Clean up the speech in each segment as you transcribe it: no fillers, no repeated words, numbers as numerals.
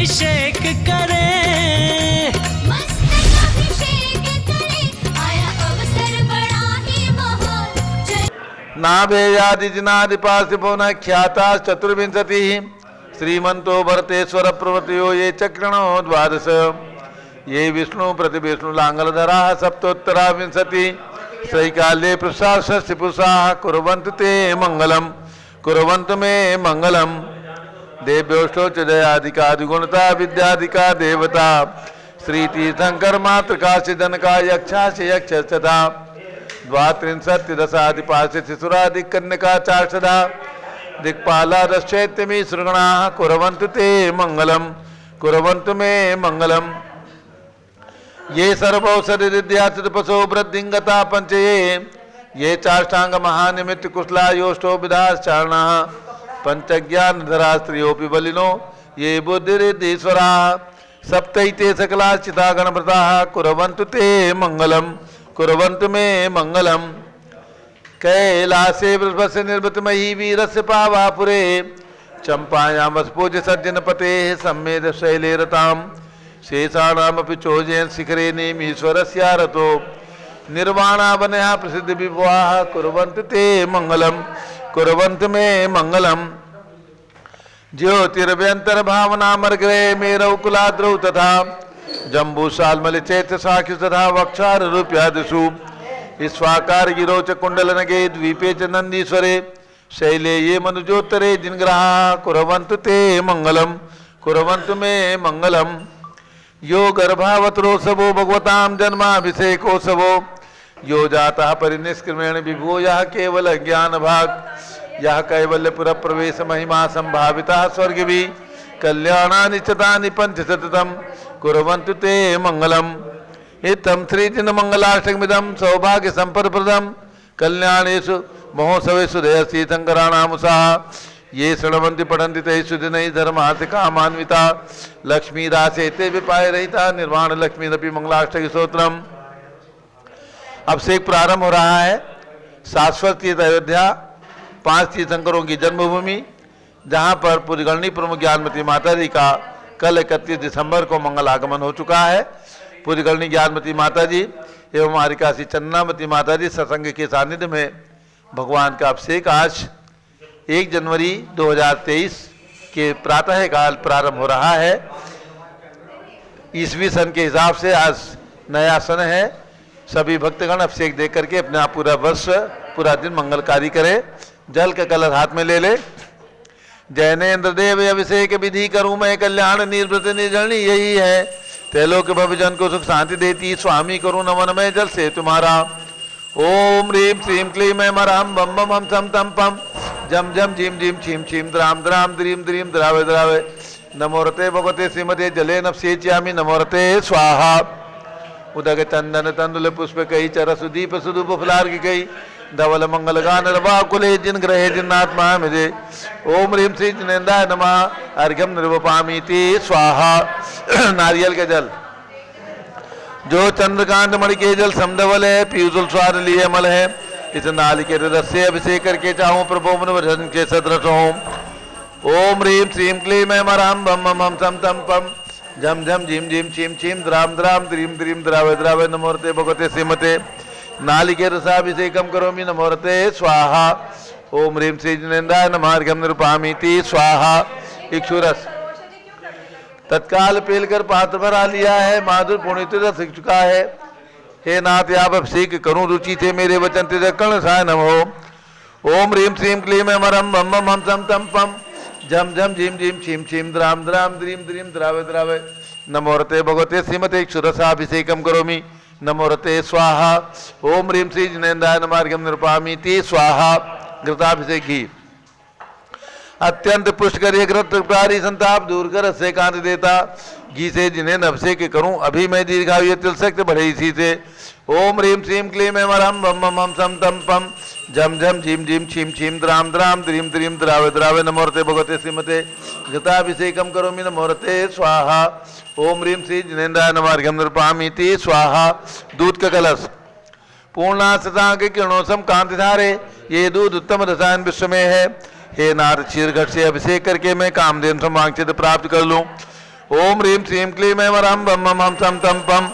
अभिषेक करें, मस्तक अभिषेक करें, आया अवसर बड़ा ही महान। नाभेयादिजिनादिपासिपो न ख्याता चतुर्विंशतिः श्रीमंतो भरतेश्वर प्रवृत्तियो ये चक्रणो द्वादश ये विष्णु प्रतिविष्णु लांगलधरा सप्तोत्तरा विंशति सैकाल्ये प्रसाषष्टि पुरुषाः कुर्वन्तु ते मंगलम कुर्वन्तु मे मंगलम देव्योष्टो च जयाधिकादिगुणता विद्याधिका देवता श्री तीर्थंकर मातृका सिद्धनका यक्षासि यक्ष तथा द्वात्रिंशत् दशाधिपासि शिशुराधिक कन्यका चार्षदा दिक्पाला दश्चैत्यमी सृगणाः कुर्वन्तु ते मंगलम कुर्वन्तु मे मंगलम ये सर्वौषधिद्यापसो वृद्धिंगता पंचये ये चाष्टांग महानिमित्त कुशला योष्टो विधाश्चारणाः पंचज्ञानधरा स्त्रियोऽपि बलिनो ये बुद्धिरिद्धीश्वराः सप्तैते सकला चिता गणव्रताः कुर्वन्तु ते मंगलम कुर्वन्तु मे मंगलम कैलासे वृषभस्य निर्वृतमयी वीरस्य पावापुरे चंपायां वसपूज्य सज्जनपते सम्मेद शैले रताम् शेषाणामपि चोजयन् शिखरे नेमीश्वरस्य रतो निर्वाणावनया प्रसिद्ध विभवाः कुर्वन्तु ते मंगलम कुर्वन्तु मे मंगलम ज्योतिरभ्यन्तर्भावनामर्ग्रे मेरौ कुलाद्रौ तथा जम्बूशाल्मल चैत्र साक्षि तथा वक्षारूप्यादिषु स्वाकार गिरो च कुंडलनगे द्वीपे च नंदीश्वरे शैले ये मनुजोत्तरे जिनग्रहा कुर्वन्तु ते मंगलम कुर्वन्तु मे मंगलम यो गर्भावतरोत्सवो भगवतां जन्माभिषेकोत्सवो यो जातः परिनिष्क्रमेण विभो यः केवल ज्ञान भाग यः कैवल्यपुर प्रवेश महिमा संभाविता स्वर्गवी कल्याणानि चतानि पंच सततम कुर्वन्तु ते मंगलम इत्थं श्रीजिन मंगलाष्टकमिदं सौभाग्य संपदप्रदं कल्याणेषु महोत्सवेषु दयसी शंकराणामुषाः ये शृण्वन्ति पठन्ति तेषु दिनैः धर्मार्थ कामान्विता लक्ष्मी दासे ते विपाय रहिता निर्वाण लक्ष्मीरपि मंगलाष्टक स्तोत्रम। अभिषेक प्रारंभ हो रहा है। शाश्वत तीर्थ अयोध्या 5 तीर्थंकरों की जन्मभूमि, जहाँ पर पुरगणनी प्रमुख ज्ञानमती माता जी का कल 31 दिसंबर को मंगल आगमन हो चुका है। पुरगणनी ज्ञानमती माता जी एवं हमारी काशी चन्नामती माता जी सत्संग के सानिध्य में भगवान का अभिषेक आज 1 जनवरी 2023 के प्रातः काल प्रारंभ हो रहा है। ईसवी सन के हिसाब से आज नया सन है। सभी भक्तगण अभिषेक देख करके अपने आप पूरा वर्ष पूरा दिन मंगलकारी करें। जल का कलश हाथ में ले ले। जैनेन्द्र देव अभिषेक विधि करूं मैं कल्याण निर्वृत निर्जनी यही है त्रैलोक्य भवजन को सुख शांति देती स्वामी करूं नमन में जल से तुम्हारा। ओम ह्रीं श्रीं क्लीं मैं मराम बम बम हम सम तम पम जम जम झीम झीम छीम छीम द्राम द्राम द्रीम द्रीम द्रावे द्रावे नमोरते भगवते श्रीमते जले नपसेच्यामि नमोरते स्वाहा। उदक चंदन तंदुल पुष्प कई चर सुदीप सुदूप फुलार की कई धवल मंगल गान रवा कुले जिन ग्रहे जिन्नात्मा मुझे। ओम ह्रीं श्री जिनेन्द्राय नमः अर्घ्यम निर्वपामीति स्वाहा। नारियल के जल जो चंद्रकांत मणि के जल समधवल है पीयूष स्वाद लिए अमल है इस नाली के रस से अभिषेक करके चाहूँ प्रभोमन वर्धन के सदृश हों। ओम ह्रीं श्रीं क्लीं मैं मराम बम बम हम सम तम पम झम झम झीम झीम छीम छीम द्राम द्राम द्रीम द्रीम द्रावे द्रावे नमोरते भगवते श्रीमते नालिके रसाभिषेकम करोमि नमोरते स्वाहा। ओम ह्रीं श्री जिनेन्द्राय नमः अर्घ्यम निरूपयामीति स्वाहा। इक्षुरस तत्काल पेलकर पात्र भरा लिया है। माधुर पुण्य रस चुका है। हे नाथ आप अभिषेक करूं रुचि थे मेरे वचन तेज कर्ण साय नमो। ओम ह्रीं श्रीं क्लीं मैं मरम बम बम हम सम तम पम झम झम झीम झीम छीम छीम द्राम द्राम द्रीम द्रीम द्रावे द्रावे नमोरते भगवते श्रीमते क्षुरसाभिषेकम करोमि नमोरते स्वाहा। ओम ह्रीं श्री जिनेन्द्राय नमः अर्घ्यम निरूपयामीति स्वाहा। घृताभिषेक घी अत्यंत पुष्कर घृतकारी संताप दूर कर से कांत देता घी से जिन्हें अभिषेक करूं अभी मैं दीर्घायु तिल सकते बढ़े इसी से। ओम ह्रीं श्रीं क्लीं मैं मरम बम बम हम सम तम पम झम झम झीम झीम छीम छीम द्राम द्राम द्रीम द्रीम द्रावे द्रावे नमोरते भगवते श्रीमते घृताभिषेकम करोमि नमोरते स्वाहा। ओम ह्रीं श्री जिनेन्द्राय नमः अर्घ्यम निरूपयामीति स्वाहा। दूध का कलश पूर्णा सदा के किरणोसम कांति धारे ये दूध उत्तम रसायन विश्व में है। हे नारद क्षीर घट से अभिषेक करके मैं कामधेनु समांक्षित प्राप्त कर लूं। ओम ह्रीं श्रीं क्लीं ऐं वरां बम मम हम सम तम पम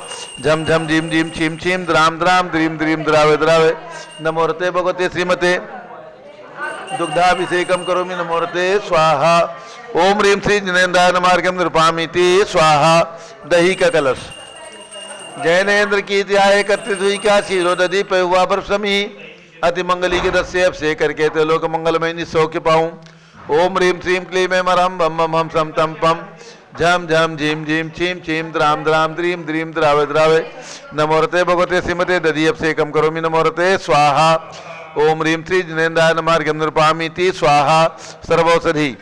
झम झम झीम झीम छीम छीम द्राम द्राम द्रीम द्रीम द्रावे द्रावे नमोरते भगवते श्रीमते दुग्धाभिषेकम करोमि नमोरते स्वाहा। ओम ह्रीं श्री जिनेन्द्राय नमार्घ्यम निरूपामीति स्वाहा। दही का कलश जैनेन्द्र की त्याय एकत्रित हुई क्या शीरो दधी पे हुआ पर समी अति मंगली के रस से अभिषेक करके ते लोक मंगलमय निसौख्य पाऊं। ओम ह्रीं श्रीं क्लीं ऐं वरां बम मम हम सम तम पम झम झम झीम झीम छीम छीम द्राम द्राम द्रीम द्रीम द्रावे द्रावे नमोरते भगवते श्रीमते दधी अभिषेकम करोमि नमोरते स्वाहा। ओम ह्रीं श्री जिनेन्द्राय नमार्घ्यम निरूपामीति स्वाहा। सर्वौषधि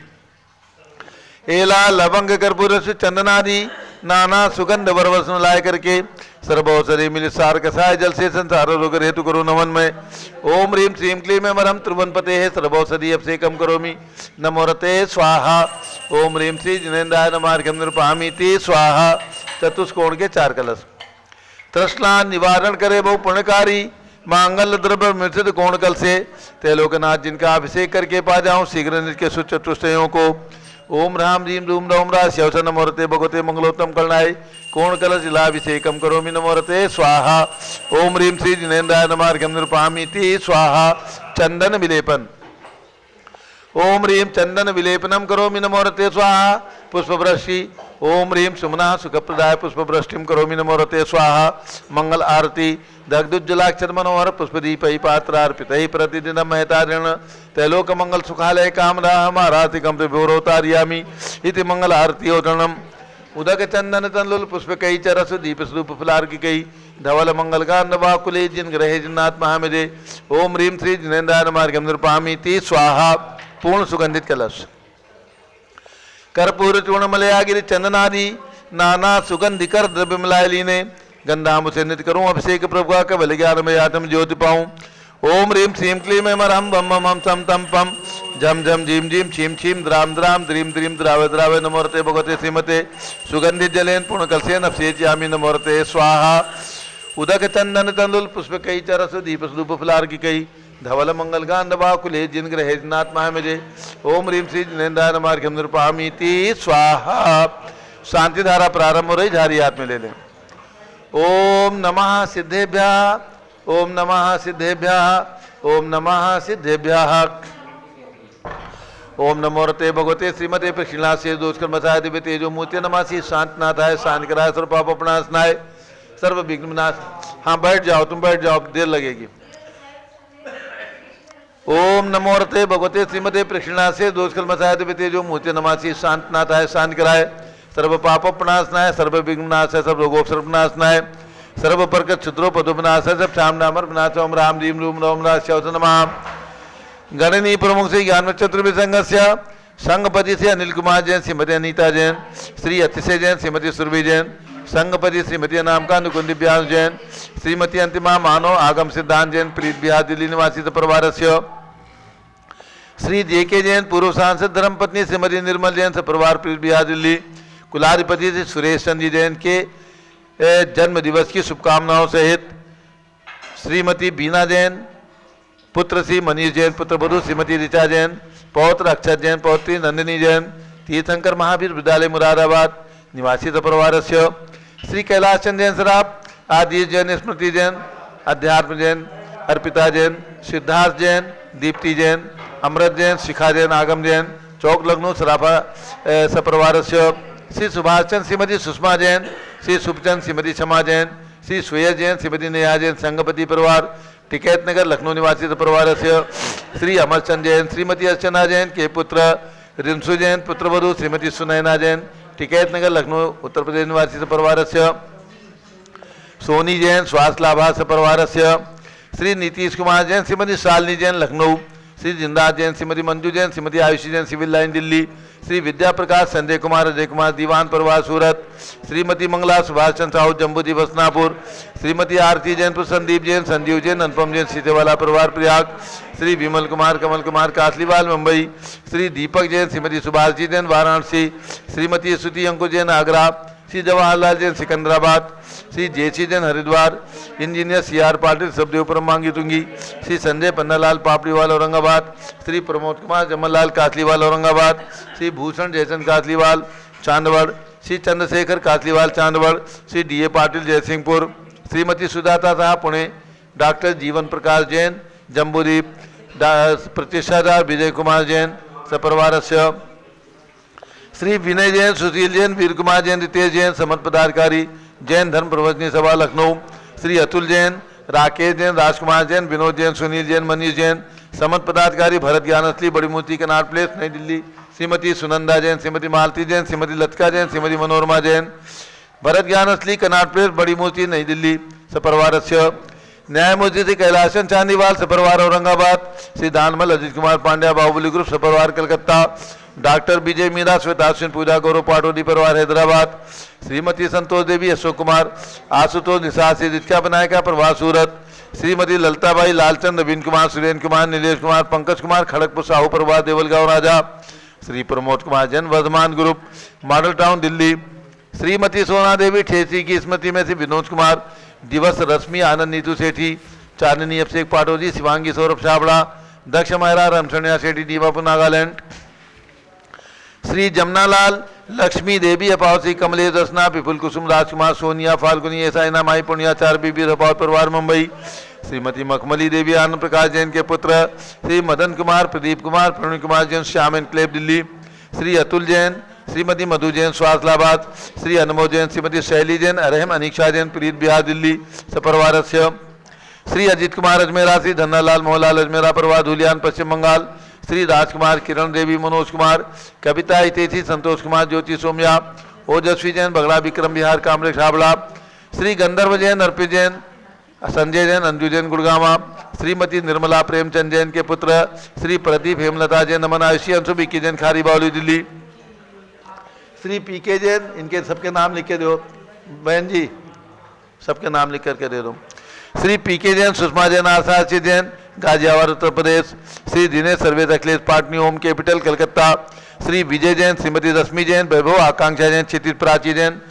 एला लवंग कर्पूर चंदनादि नाना सुगंध वरवसन लाय करके सर्वौषधि मिल सार कसाय जल से संसार रोग हेतु करो नमन में। ओम ह्रीं श्रीं क्लीं ऐं वरं त्रिभुवनपते सर्वौषधि अभिषेकम करोमि नमोरते स्वाहा। ओम ह्रीं श्री जिनेन्द्राय नमार्घ्यम निरूपामीति स्वाहा। चतुष्कोण के 4 कलश तृष्णा निवारण करे बहु पुण्यकारी मांगल्य द्रव्य मिश्रित कोण कल से ते लोकनाथ जिनका अभिषेक करके पा जाऊं शीघ्र निज के सुचतुष्टयों को। ओम राम रीम रूम रोम रा श्यवस नमोरते भगवते मंगलोत्तम कलनाय कोण कलश जलाभिषेकम करोमि नमोरते स्वाहा। ओम ह्रीं श्री जिनेन्द्राय नमार्घ्यम निरूपामीति स्वाहा। चंदन विलेपन ओम ह्रीं चंदन विलेपनम करोमि नमोरते स्वाहा। पुष्पवृष्टि ओम ह्रीं सुमना सुखप्रदाय पुष्पवृष्टिम करोमि नमोरते स्वाहा। मंगल आरती दग्धुज्जलाक्षर मनोहर पुष्पदीपै पात्रार्पितैः प्रतिदिनं महतारेण तैलोक मंगल सुखालय कामना हमारातिकं विभोरोतार्यामि इति मंगल आरतीयोदनम् उदक चंदन तनलुल पुष्पकै च रस दीप स्वरूप फलार्किकै धवल मंगल गांधवाकुले जिन ग्रहे जिन्नाथ महामिदे। ओम ह्रीं श्री जिनेन्द्राय नमार्घ्यम निरूपामीति स्वाहा। पूर्ण सुगंधित कलश कर्पूर चूर्ण मलयागिरि चंदनादि नाना सुगंधिकर द्रव्य मिलाय लीने गंधाम से नित करूं अभिषेक प्रभु का केवल ज्ञान में आत्म ज्योति पाऊं। ओम ह्रीं श्रीं क्लीं ऐं वरां बम मम हम सम तम पम झम झम झीम झीम छीम छीम द्राम द्राम द्रीम द्रीम द्रावे द्रावे नमोरते भगवते श्रीमते सुगंधित जलेन पूर्ण कलसेन अभिषेच्यामि नमोरते स्वाहा। उदक चंदन तंदुल पुष्पकै च रस दीप स्वरूप फलार्किकै धवल मंगल गांधवाकुले जिन ग्रहे जिन्नाथ महामिदे। ओम ह्रीं श्री जिनेन्द्राय नमार्घ्यम निरूपामीति स्वाहा। शांति धारा प्रारंभ हो रही, झारी हाथ में ले लें। ओम नमः सिद्धेभ्यः ओम नमः सिद्धेभ्यः ओम नमः सिद्धेभ्यः। ओम नमोरते भगवते श्रीमते प्रक्षिणासे दोषकर्मसाय दिव्य तेजो मूर्ति नमासि शांतनाथाय शांत कराय सर्व पाप अपनाशनाय सर्व विघ्न विनाश। हाँ बैठ जाओ, तुम बैठ जाओ, देर लगेगी। ओम नमोरते भगवते श्रीमते प्रक्षिणासे दोषकर्मसाय दिव्य तेजो मूर्ति नमासि शांतनाथाय शांत कराय सर्व पाप प्रणाशनाय सर्व विघ्न विनाशाय सर्व रोगोपसर्ग विनाशनाय सर्व प्रकट क्षुद्रो पदोपनाशाय सब श्याम नामर विनाश। ओम राम रीम रूम रोम रा श्यवस नमः। गणनी प्रमुख से ज्ञान चतुर्भि संघस्य संघपति से अनिल कुमार जैन श्रीमती अनीता जैन श्री अतिशय जैन श्रीमती सुरभि जैन संघपति श्रीमती अनामिका नुकुंदी ब्यास जैन श्रीमती अंतिमा मानव आगम सिद्धांत जैन प्रीत बिहार दिल्ली निवासी परिवारस्य श्री जेके जैन पूर्व सांसद धर्मपत्नी श्रीमती निर्मल जैन सपरिवार प्रीत बिहार दिल्ली कुलाधिपति श्री सुरेश चंद्र जैन के जन्म दिवस की शुभकामनाओं सहित श्रीमती बीना जैन पुत्र श्री मनीष जैन पुत्रवधु श्रीमती ऋचा जैन पौत्र अक्षर जैन पौत्री नंदिनी जैन तीर्थंकर महावीर विद्यालय मुरादाबाद निवासी परिवारस्य श्री कैलाश चंद जैन सराफ आदि जैन स्मृति जैन अध्यात्म जैन अर्पिता जैन सिद्धार्थ जैन दीप्ति जैन अमृत जैन शिखा जैन आगम जैन चौक लखनऊ सराफा सपरिवारस्य श्री सुभाष चंद श्रीमती सुषमा जैन श्री शुभचंद श्रीमती क्षमा जैन श्री सुयश जैन श्रीमती नेहा जैन संघपति परिवार टिकैत नगर लखनऊ निवासी परिवारस्य श्री अमरचंद जैन श्रीमती अर्चना जैन के पुत्र रिंसु जैन पुत्रवधु श्रीमती सुनैना जैन टिकैत नगर लखनऊ उत्तर प्रदेश निवासी परिवारस्य सोनी जैन स्वास्थ्य लाभार्थ परिवारस्य श्री नीतीश कुमार जैन श्रीमती शालिनी जैन लखनऊ श्री जिंदास जैन श्रीमती मंजू जैन श्रीमती आयुषी जैन सिविल लाइन दिल्ली श्री विद्या प्रकाश संजय कुमार अजय कुमार दीवान परिवार सूरत श्रीमती मंगला सुभाष चंद्र साहू जम्बू जी बसनापुर श्रीमती आरती जैन संदीप जैन संजीव जैन अनुपम जैन सीतेवाला परिवार Prayag Shri Vimal Kumar Kamal Kumar Kasliwal Mumbai Shri Deepak Jain Shrimati Subhash ji Jain Varanasi Shrimati Stuti Ankur Jain Agra Shri Jawaharlal Jain Secunderabad Shri J C Jain Haridwar engineer C R Patil सबदेव परमांगी Tungi Shri Sanjay Pannalal Papdiwal Aurangabad Shri Pramod Kumar Jamallal Kasliwal Aurangabad Shri Bhushan Jaichand Kasliwal Chandwad Shri Chandrashekhar Kasliwal Chandwad, Shri D A Patil Jaysingpur, Shrimati Sujata Saha Pune, doctor Jeevan Prakash Jain Jambudweep, प्रतिष्ठादार Vijay Kumar Jain सपरिवारस्य, Shri विनय जैन, सुशील जैन, वीर कुमार जैन, रितेश जैन समस्त पदाधिकारी जैन धर्म प्रवचनी सभा लखनऊ, श्री अतुल जैन, राकेश जैन, राजकुमार जैन, विनोद जैन, सुनील जैन, मनीष जैन समस्त पदाधिकारी भरत ज्ञान असली बड़ी मूर्ति कनाट प्लेस नई दिल्ली, श्रीमती सुनंदा जैन, श्रीमती मालती जैन, श्रीमती लतिका जैन, श्रीमती मनोरमा जैन भरत ज्ञान असली कनाट प्लेस बड़ी मूर्ति नई दिल्ली सपरिवारस्य, न्यायमूर्ति श्री कैलाशन चांदीवाल सपरिवार औरंगाबाद, श्री दानमल अजित कुमार पांड्या बाहुबली ग्रुप सपरिवार कलकत्ता, डॉक्टर विजय मीरा श्वेताश्विन पूजा गौरव पाटोदी परिवार हैदराबाद, श्रीमती संतोष देवी अशोक कुमार आशुतोष निशासी रित्या बनायका प्रवास सूरत, श्रीमती ललताबाई लालचंद नवीन कुमार सुरेंद्र कुमार नीलेश कुमार पंकज कुमार खड़गपुर साहू प्रवास Deulgaon Raja, Shri Pramod Kumar Jain Vardhman group model town Delhi, Shrimati Sona Devi ठेसी की स्मृति में श्री विनोद कुमार दिवस रश्मि आनंद नीतू सेठी चांदनी अभिषेक पाटोजी शिवांगी सौरभ छाबड़ा दक्ष महरा रामचंद्रिया सेठी दीमापुर नागालैंड, श्री जमनालाल लक्ष्मी देवी अपावसी कमलेश दर्शना विपुल कुसुम राजकुमार सोनिया फाल्गुनी ऐसा माई पुण्या चार बीबी रपावत परिवार मुंबई, श्रीमती मखमली देवी आनंद प्रकाश जैन के पुत्र, श्री मदन कुमार प्रदीप कुमार प्रवीण कुमार जैन श्याम एनक्लेव दिल्ली, श्री अतुल जैन, श्रीमती मधु जैन स्वास्थलाबाद, श्री अनमोद जैन, श्रीमती शैली जैन अरहम अनीक्षा जैन प्रीत बिहार दिल्ली सपरिवारस्य, श्री अजित कुमार अजमेरा, श्री धन्नालाल मोहनलाल अजमेरा परिवार धुलियान पश्चिम बंगाल, श्री राजकुमार किरण देवी मनोज कुमार कविता हितेशी संतोष कुमार ज्योति सोम्या ओजस्वी जैन बगड़ा विक्रम बिहार कामरेश हावड़ा, श्री गंधर्व जैन अर्पित जैन संजय जैन अंजू जैन गुड़गावा, श्रीमती निर्मला प्रेमचंद जैन के पुत्र श्री प्रदीप हेमलता जैन नमन आयुषी अंशु बीके जैन खारी बावली दिल्ली, श्री पी के जैन इनके सबके नाम लिख के दो बहन जी सबके नाम लिख करके दे दो, श्री पी के जैन सुषमा जैन आशा जैन गाजियाबाद उत्तर प्रदेश, श्री दिनेश सर्वेद अखिलेश पाटनी होम कैपिटल कलकत्ता, श्री विजय जैन, श्रीमती रश्मि जैन, वैभव आकांक्षा जैन, क्षितिज प्राची जैन,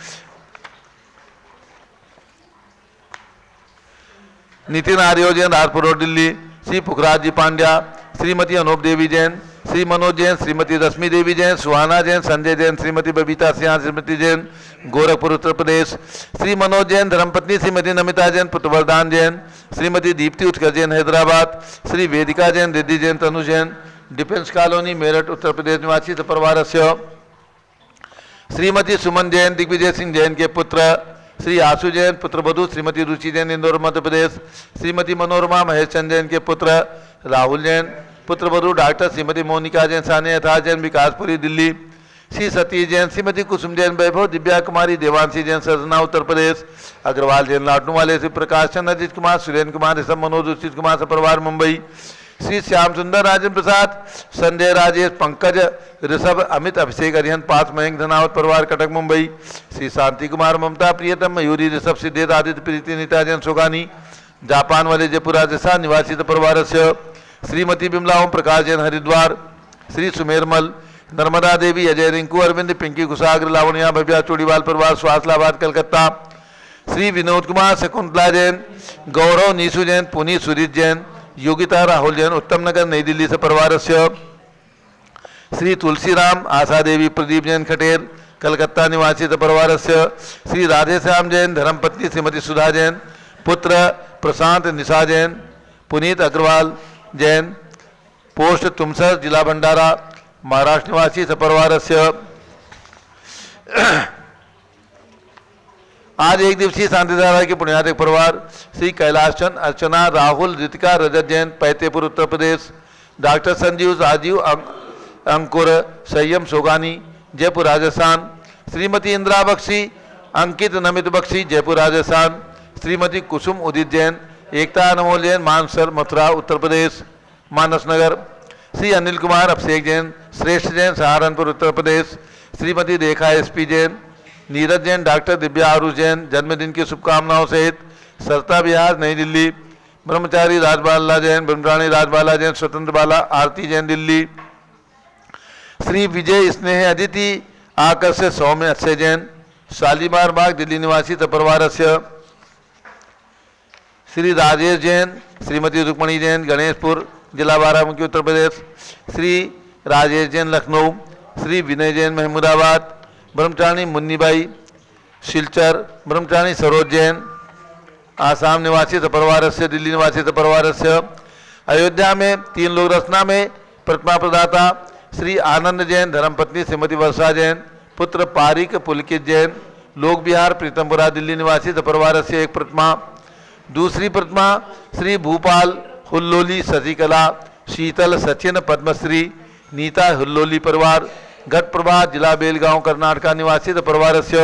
नितिन आर्यो जैन राजपुर रोड दिल्ली, श्री पुखराज जी पांड्या, श्रीमती अनूप देवी जैन, श्री मनोज जैन, श्रीमती रश्मि देवी जैन, सुहाना जैन, संजय जैन, श्रीमती बबीता सिंह, श्रीमती जैन गोरखपुर उत्तर प्रदेश, श्री मनोज जैन धर्मपत्नी श्रीमती नमिता जैन पुत्रवरदान जैन, श्रीमती दीप्ति उत्कर्ष जैन हैदराबाद, श्री वेदिका जैन, रिद्धि जैन, तनु जैन डिफेंस कॉलोनी मेरठ उत्तर प्रदेश निवासी परिवारस्य, श्रीमती सुमन जैन दिग्विजय सिंह जैन के पुत्र, श्री आशु जैन पुत्रवधू श्रीमती रुचि जैन इंदौर मध्य प्रदेश, श्रीमती मनोरमा महेश चंद जैन के पुत्र राहुल जैन पुत्रवधू डॉक्टर श्रीमती मोनिका जैन सानिया यथार्थ जैन विकासपुरी दिल्ली, श्री सतीश जैन, श्रीमती कुसुम जैन वैभव, दिव्या कुमारी देवांशी जैन सरजना उत्तर प्रदेश, अग्रवाल जैन लाटनू वाले, श्री प्रकाश चंद्र अजित कुमार सुरेंद्र कुमार ऋषभ मनोज उचित कुमार सपरिवार मुंबई, श्री श्याम सुंदर राजेंद्र प्रसाद संजय राजेश पंकज ऋषभ अमित अभिषेक अरिहंत पास मयंक धनावत परिवार कटक मुंबई, श्री शांति कुमार ममता प्रियतम मयूरी ऋषभ सिद्धेश आदित्य प्रीति नीता जैन सोगानी जापान वाले जयपुर राजस्थान निवासी परिवारस्य, श्रीमती बिमला ओम प्रकाश जैन हरिद्वार, श्री सुमेरमल नर्मदा देवी अजय रिंकू अरविंद पिंकी कुशाग्र लावणिया भव्या चूड़ीवाल परिवार स्वास्थलाबाद कलकत्ता, श्री विनोद कुमार शकुंतला जैन गौरव नीसू जैन पुनीत सुरीत जैन योगिता राहुल जैन उत्तम नगर नई दिल्ली से परिवारस्य, श्री तुलसीराम आशा देवी प्रदीप जैन खटेर कलकत्ता निवासी परिवारस्य, श्री राधेश्याम जैन धर्मपत्नी श्रीमती सुधा जैन पुत्र प्रशांत निशा जैन पुनीत अग्रवाल जैन पोस्ट तुमसर जिला भंडारा महाराष्ट्र निवासी सपरिवारस्य। आज एक दिवसीय शांतिधारा के पुण्यातिक परिवार श्री कैलाश चंद अर्चना राहुल रितिका रजत जैन पैतेपुर उत्तर प्रदेश, डॉक्टर संजीव राजीव अंकुर संयम सोगानी जयपुर राजस्थान, श्रीमती इंदिरा बख्शी अंकित नमित बख्शी जयपुर राजस्थान, श्रीमती कुसुम उदित जैन एकता अनमोल जैन मानसर मथुरा उत्तर प्रदेश मानस नगर, श्री अनिल कुमार अभिषेक जैन श्रेष्ठ जैन सहारनपुर उत्तर प्रदेश, श्रीमती रेखा एसपी जैन नीरज जैन डॉक्टर दिव्या आरुष जैन जन्मदिन की शुभकामनाओं सहित सरता बिहार नई दिल्ली, ब्रह्मचारी राजबाला जैन ब्रह्मचारी राजबाला जैन स्वतंत्र बाला आरती जैन दिल्ली, श्री विजय स्नेह अदिति आकर्ष सौम्य अक्षय जैन शालीमार बाग दिल्ली निवासी परिवारस्य, श्री राजेश जैन श्रीमती रुक्मणी जैन गणेशपुर जिला बाराबंकी उत्तर प्रदेश, श्री राजेश जैन लखनऊ, श्री विनय जैन महमूदाबाद, ब्रह्मचारिणी मुन्नीबाई शिलचर, ब्रह्मचारिणी सरोज जैन आसाम निवासी सपरिवार से, दिल्ली निवासी सपरिवार से। अयोध्या में 3 लोक रचना में प्रतिमा प्रदाता श्री आनंद जैन, धर्मपत्नी श्रीमती वर्षा जैन, पुत्र पारिक पुलकित जैन। लोक विहार प्रीतमपुरा दिल्ली निवासी सपरिवार से एक प्रतिमा। दूसरी प्रतिमा श्री भूपाल हुल्लोली शशिकला शीतल सचिन पद्मश्री नीता हुल्लोली परिवार, घट प्रभा जिला बेलगांव कर्नाटका निवासी परिवार से।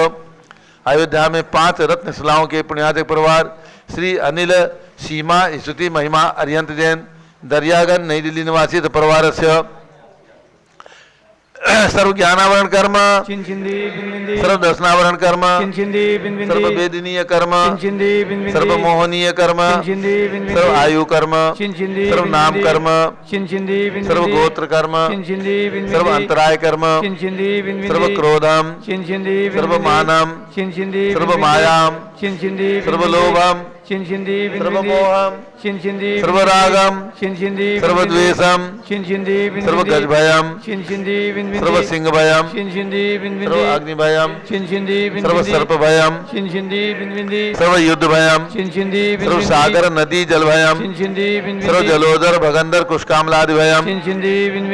अयोध्या में 5 रत्न शिलाओं के पुण्यातिक परिवार श्री अनिल सीमा स्तुति महिमा अरिहंत जैन, दरियागंज नई दिल्ली निवासी परिवार से। सर्व ज्ञानावरण कर्म, सर्व दर्शनावरण कर्म, सर्व वेदनीय कर्म, सर्व मोहनीय कर्म, सर्व आयु कर्म, सर्व नाम कर्म, सर्व गोत्र कर्म, सर्व अंतराय कर्म, सर्व क्रोधम, सर्व मानम, सर्व मायाम, सर्व लोभम, सर्व मोहम, सर्व रागम, सर्व द्वेषम, सर्व गजभयम, सर्व सिंह भयम, सर्व अग्नि भयम, सर्व सर्प भयम, सर्व युद्ध भयम, सर्व सागर नदी जल भयम, सर्व जलोदर भगंदर कुशकामलादि भयम,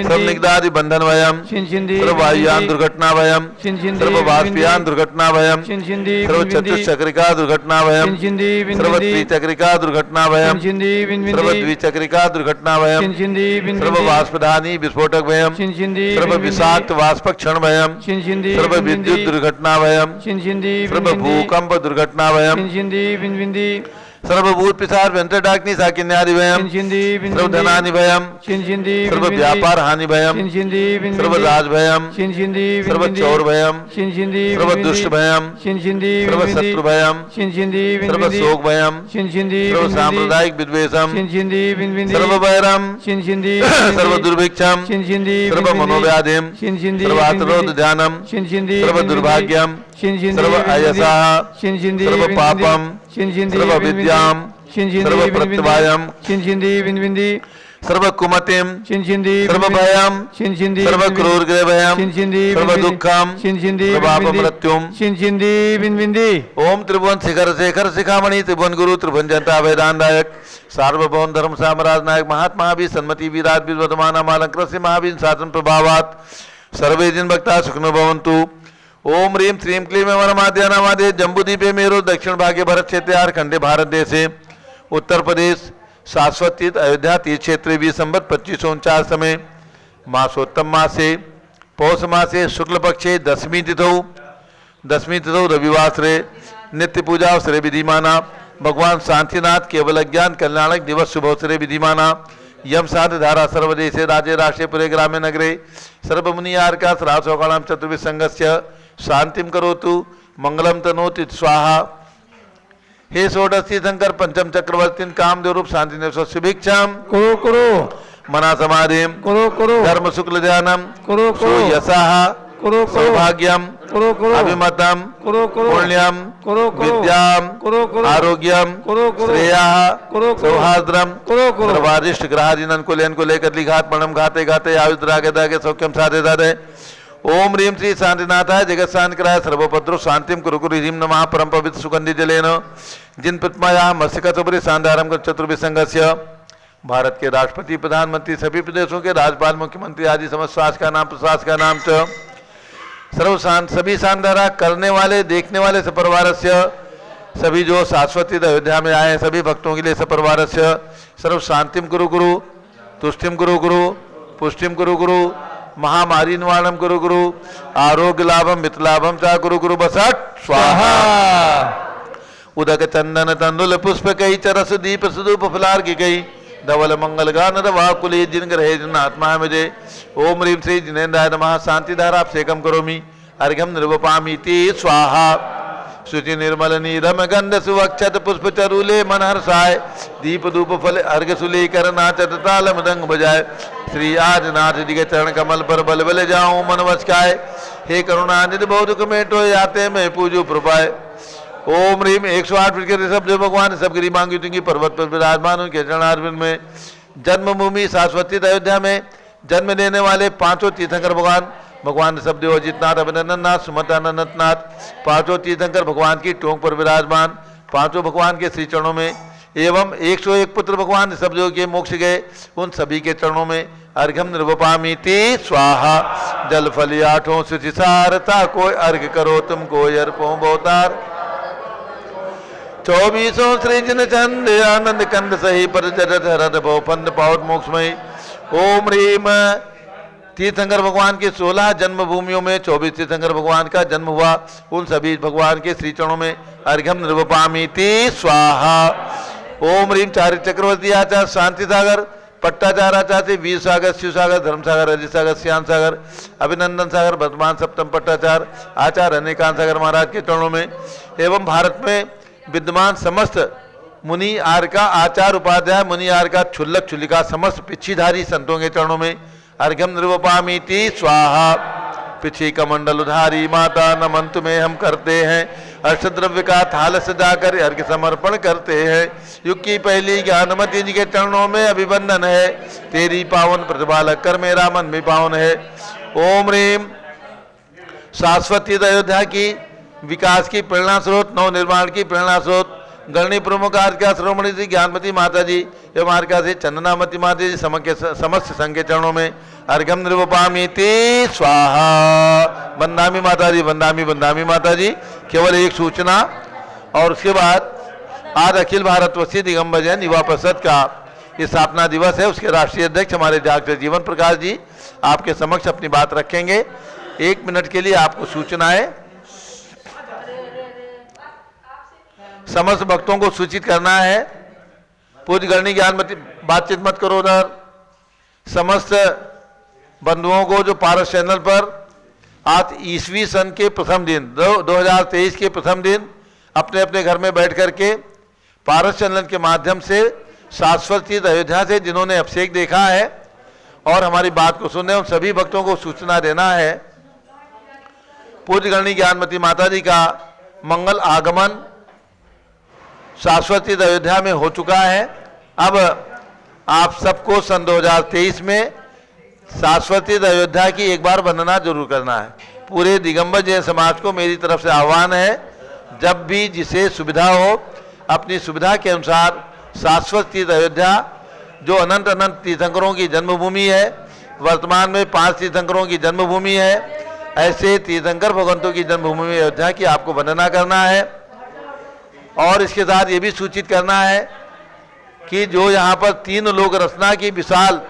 सर्व निगदादि बंधन भयम, सर्व वायुयान दुर्घटना भयम, सर्व वाष्पयान दुर्घटना भयम, सर्व चतुष्चक्रिका दुर्घटना भयम, सर्व त्रिचक्रिका दुर्घटना भयम, सर्व द्विचक्रिका दुर्घटना भयम, सर्व वाष्पधानी विस्फोटक भयम, सर्व विषाक्त वाष्प क्षण भयम, सर्व विद्युत दुर्घटना भयम, सर्व भूकंप दुर्घटना भयम, सर्वभूत पिशाच व्यंतर डाकनी साकिन्यादि भयम, सर्व धनानि भयम, सर्व व्यापार हानि भयम, सर्व राज भयम, सर्व चौर भयम, सर्व दुष्ट भयम, सर्व शत्रु भयम, सर्व शोक भयम, सर्व सांप्रदायिक विद्वेषम, सर्व वैरम, सर्व दुर्भिक्षम, सर्व मनोव्याधिम, सर्व आत्रोध ध्यानम, सर्व दुर्भाग्यम, सर्व अयसा, सर्व पापम, सर्व विद्याम, सर्व प्रत्यवायम, सर्व कुमतिम, सर्व भयम, सर्व क्रूर भयम, सर्व दुखम, सर्व अपमृत्युम। ओम त्रिभुवन शिखर शेखर शिखामणि त्रिभुवन गुरु त्रिभुवन जनता वेदांतायक सार्वभौम धर्म साम्राज्य नायक महात्मा भी सन्मति वीराज वर्तमान अलंकृत महावीर शासन प्रभावात सर्वे दिन भक्ता सुखनो भवन्तु। ओम ह्रीं श्रीं क्लीं वरमाद्य नामादे जम्बूद्वीपे मेरो दक्षिण भागे भरत क्षेत्र खंडे भारत देशे उत्तर प्रदेश शाश्वत तीर्थ अयोध्या तीर्थ क्षेत्र भी संवत 2549 समय मासोत्तम मासे पौष मासे शुक्ल पक्षे दशमी तिथौ रविवासरे नित्य पूजा अवसरे विधिमाना भगवान शांतिनाथ केवल अज्ञान कल्याणक दिवस शुभोत्सरे विधिमाना यम साध धारा सर्वदेशे राज्य राष्ट्रे पुरे ग्रामे नगरे सर्वमुनियार्का श्रावसौकाणाम चतुर्विसंगस्य शांतिम करोतु मंगलम तनोति स्वाहा। हे षोडशी शंकर पंचम चक्रवर्ती कामदेव रूप शांति शुभिक्षाम करो करो मना समाधिम करो करो धर्म शुक्ल ध्यानम करो करो यशाह करो करो सौभाग्यम करो करो अभिमतम करो करो पुण्यम करो करो विद्याम करो करो आरोग्यम करो करो श्रेयाः करो करो सौहार्द्रम करो करो सर्वारिष्ट ग्रहादीनन को लेकर लिघात पणम घाते घाते आयुद्रागे सौख्यम साधे साधे। ओम ह्रीं श्री शांतिनाथाय जगत शांतिकराय सर्वोपद्रव शांतिम कुरु कुरु ह्रीं नमः परम पवित्र सुगंधि जलेन जिन प्रतिमाया मत्स्यकचोपरि शांतारम कर चतुर्विसंगस्य। भारत के राष्ट्रपति प्रधानमंत्री सभी प्रदेशों के राज्यपाल मुख्यमंत्री आदि समस्त शासक का नाम प्रशासक का नाम च सभी शानदारा करने वाले देखने वाले सपरिवार से सभी जो शाश्वती अयोध्या में आए हैं सभी भक्तों के लिए सपरिवार से सर्व शांतिम गुरु गुरु तुष्टिम गुरु गुरु पुष्टिम गुरु गुरु महामारी निवारणम गुरु गुरु आरोग्य लाभम मित्रलाभम चा गुरु गुरु बसट स्वाहा। उदक चंदन तंदुल पुष्प कई चरस दीप सुदूप फलार की गई धवल मंगल गान रवाकुले जिन ग्रहे जिन आत्मा मुझे। ओम ह्रीं श्री जिनेन्द्राय नमः शांति धारा अभिषेकम करोमि अर्घ्यम निर्वपामि स्वाहा। शुचि निर्मल नीरम गंध सुवक्षत पुष्प चरूले मन हर्षाय दीप धूप फल अर्घ सुले कर नाचत ताल मृदंग बजाय श्री आज नाथ जी के चरण कमल पर बल बल जाऊं मन वचकाय हे करुणानिधि बहुत दुख मेटो याते मैं पूजो प्रपाय। ओम ह्रीं 108 फीट के ऋषभ जो भगवान सब गिरी मांगी तुंगी पर्वत पर विराजमान उनके चरणारविंद में जन्मभूमि शाश्वती अयोध्या में जन्म लेने वाले 5 तीर्थंकर भगवान भगवान ऋषभदेव अजितनाथ अभिनंदन नाथ सुमतानंद नाथ, पांचों तीर्थंकर भगवान की टोंक पर विराजमान, पांचों भगवान के श्री चरणों में, एवं 101 पुत्र भगवान ऋषभदेव के मोक्ष गए उन सभी के चरणों में अर्घ्यम निर्वपामीति स्वाहा। जल फल आठों सुचिसारता, कोई अर्घ करो तुम कोई अर्पो बहुतार। 24 श्री जिन चंद आनंद कंद सही पर जरत हरत भव फंद पावत मोक्षमयी। ओम ह्रीम तीर्थंकर भगवान के 16 जन्मभूमियों में 24 तीर्थंकर भगवान का जन्म हुआ उन सभी भगवान के श्री चरणों में अर्घ्यम निर्वपामीति स्वाहा। ओम ह्रीम चारि चक्रवर्ती आचार्य शांति सागर पट्टाचार आचार्य वीर सागर शिव सागर धर्म सागर अजित सागर श्याम सागर अभिनंदन सागर वर्तमान सप्तम पट्टाचार आचार्य अनेकांत सागर महाराज के चरणों में, एवं भारत में विद्यमान समस्त मुनि आर का आचार उपाध्याय मुनि आर का क्षुल्लक क्षुल्लिका समस्त पिछीधारी संतों के चरणों में अर्घ्यम निर्वपामीति स्वाहा। पिछी कमंडल उधारी माता नमन तुम्हें हम करते हैं, अष्टद्रव्य का थाल सजाकर अर्घ्य समर्पण करते हैं। युग की पहली ज्ञानमती जी के चरणों में अभिवंदन है, तेरी पावन प्रतिभा कर मेरा मन भी पावन है। ओम ह्रीम शाश्वती अयोध्या की विकास की प्रेरणा स्रोत नव निर्माण की प्रेरणा स्रोत गणनी प्रमुख आर्का श्रोमणी जी ज्ञानमती माता जी एवं आर्का से चंदनामती माता जी समस्त संघ के चरणों में अर्घ्यम निर्वपामीति स्वाहा। वंदामी माता जी वंदामी वंदामी माता जी। केवल एक सूचना और उसके बाद आज अखिल भारत वसी दिगंबर जैन युवा परिषद का स्थापना दिवस है। उसके राष्ट्रीय अध्यक्ष हमारे डॉक्टर जीवन प्रकाश जी आपके समक्ष अपनी बात रखेंगे। 1 मिनट के लिए आपको सूचनाएं समस्त भक्तों को सूचित करना है। पूज्य गणनी ज्ञानमती बातचीत मत करो उधर। समस्त बंधुओं को जो पारस चैनल पर आज ईस्वी सन के प्रथम दिन 2023 के प्रथम दिन अपने अपने घर में बैठ करके पारस चैनल के माध्यम से शाश्वत तीर्थ अयोध्या से जिन्होंने अभिषेक देखा है और हमारी बात को सुने उन सभी भक्तों को सूचना देना है। पूज्य गणनी ज्ञानमती माता जी का मंगल आगमन शाश्वत तीर्थ अयोध्या में हो चुका है। अब आप सबको सन 2023 में शाश्वत तीर्थ अयोध्या की एक बार वंदना जरूर करना है। पूरे दिगंबर जैन समाज को मेरी तरफ से आह्वान है, जब भी जिसे सुविधा हो अपनी सुविधा के अनुसार शाश्वत तीर्थ अयोध्या जो अनंत अनंत तीर्थंकरों की जन्मभूमि है, वर्तमान में 5 तीर्थंकरों की जन्मभूमि है, ऐसे तीर्थंकर भगवंतों की जन्मभूमि अयोध्या की आपको वंदना करना है। और इसके साथ ये भी सूचित करना है कि जो यहाँ पर 3 लोक रचना की विशाल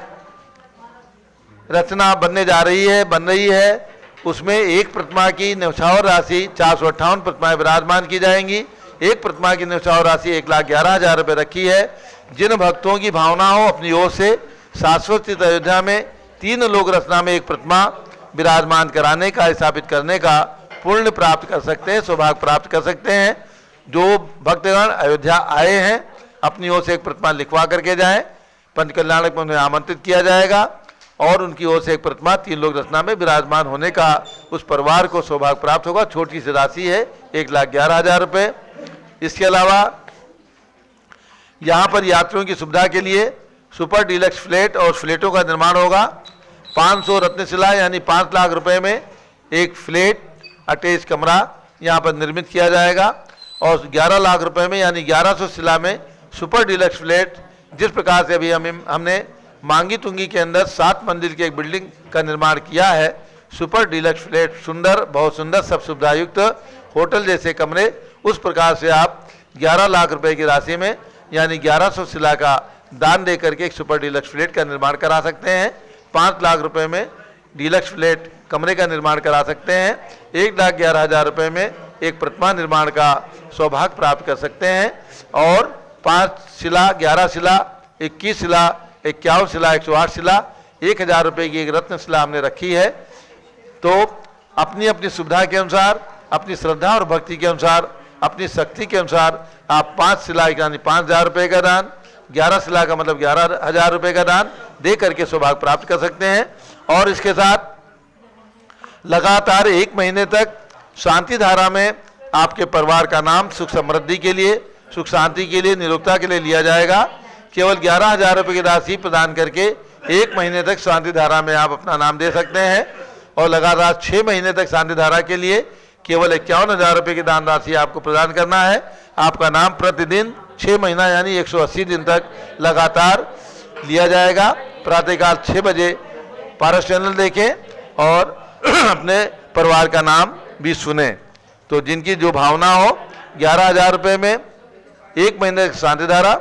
रचना बनने जा रही है बन रही है, उसमें एक प्रतिमा की न्यौछावर राशि 458 प्रतिमाएं विराजमान की जाएंगी। एक प्रतिमा की न्यौछावर राशि 1,11,000 रुपये रखी है। जिन भक्तों की भावना हो अपनी ओर से शाश्वत तीर्थ अयोध्या में 3 लोक रचना में एक प्रतिमा विराजमान कराने का स्थापित करने का पुण्य प्राप्त कर सकते हैं, सौभाग्य प्राप्त कर सकते हैं। जो भक्तगण अयोध्या आए हैं अपनी ओर से एक प्रतिमा लिखवा करके जाएं, पंच कल्याणक में उन्हें आमंत्रित किया जाएगा और उनकी ओर से एक प्रतिमा 3 लोक रचना में विराजमान होने का उस परिवार को सौभाग्य प्राप्त होगा। छोटी सी राशि है 1,11,000 रुपये। इसके अलावा यहाँ पर यात्रियों की सुविधा के लिए सुपर डीलक्स फ्लैट और फ्लैटों का निर्माण होगा। 500 रत्नशिला यानी 5 लाख रुपए में एक फ्लैट अटैच कमरा यहाँ पर निर्मित किया जाएगा और 11 लाख रुपए में यानी 1100 शिला में सुपर डीलक्स फ्लैट, जिस प्रकार से अभी हमने मांगी तुंगी के अंदर 7 मंजिल की एक बिल्डिंग का निर्माण किया है। सुपर डीलक्स फ्लैट सुंदर, बहुत सुंदर, सब सुविधायुक्त होटल जैसे कमरे, उस प्रकार से आप 11 लाख रुपए की राशि में यानी 1100 शिला का दान दे करके एक सुपर डीलक्स फ्लैट का निर्माण करा सकते हैं। 5 लाख रुपए में डीलक्स फ्लैट कमरे का निर्माण करा सकते हैं। 1,11,000 रुपये में एक प्रतिमा निर्माण का सौभाग्य प्राप्त कर सकते हैं। और 5 शिला, 11 शिला, 21 शिला, 51 शिला, 108 शिला, 1,000 रुपये की एक रत्न शिला हमने रखी है। तो अपनी अपनी सुविधा के अनुसार, अपनी श्रद्धा और भक्ति के अनुसार, अपनी शक्ति के अनुसार आप 5 शिला यानी 5,000 रुपये का दान, 11 शिला का मतलब 11,000 रुपये का दान दे करके सौभाग्य प्राप्त कर सकते हैं। और इसके साथ लगातार 1 महीने तक शांति धारा में आपके परिवार का नाम सुख समृद्धि के लिए, सुख शांति के लिए, निरोगता के लिए लिया जाएगा। केवल 11,000 रुपये की राशि प्रदान करके 1 महीने तक शांति धारा में आप अपना नाम दे सकते हैं। और लगातार 6 महीने तक शांति धारा के लिए केवल 51,000 रुपये की दान राशि आपको प्रदान करना है। आपका नाम प्रतिदिन 6 महीना यानी 180 दिन तक लगातार लिया जाएगा। प्रातःकाल 6 बजे पारस चैनल देखें और अपने परिवार का नाम भी सुने। तो जिनकी जो भावना हो 11,000 रुपये में 1 महीने तक शांति धारा,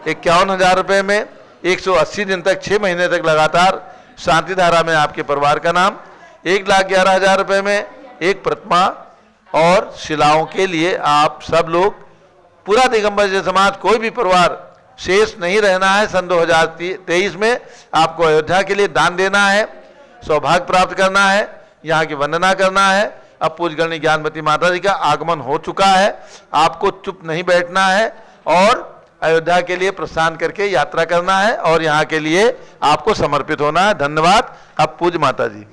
51,000 रुपये में 180 दिन तक 6 महीने तक लगातार शांति धारा में आपके परिवार का नाम, 1,11,000 रुपये में एक प्रतिमा और शिलाओं के लिए आप सब लोग पूरा दिगंबर जैन समाज कोई भी परिवार शेष नहीं रहना है। सन 2023 में आपको अयोध्या के लिए दान देना है, सौभाग्य प्राप्त करना है, यहाँ की वंदना करना है। अब पूजगणी ज्ञानवती माता जी का आगमन हो चुका है, आपको चुप नहीं बैठना है और अयोध्या के लिए प्रस्थान करके यात्रा करना है और यहाँ के लिए आपको समर्पित होना है। धन्यवाद। अब पूज माता जी।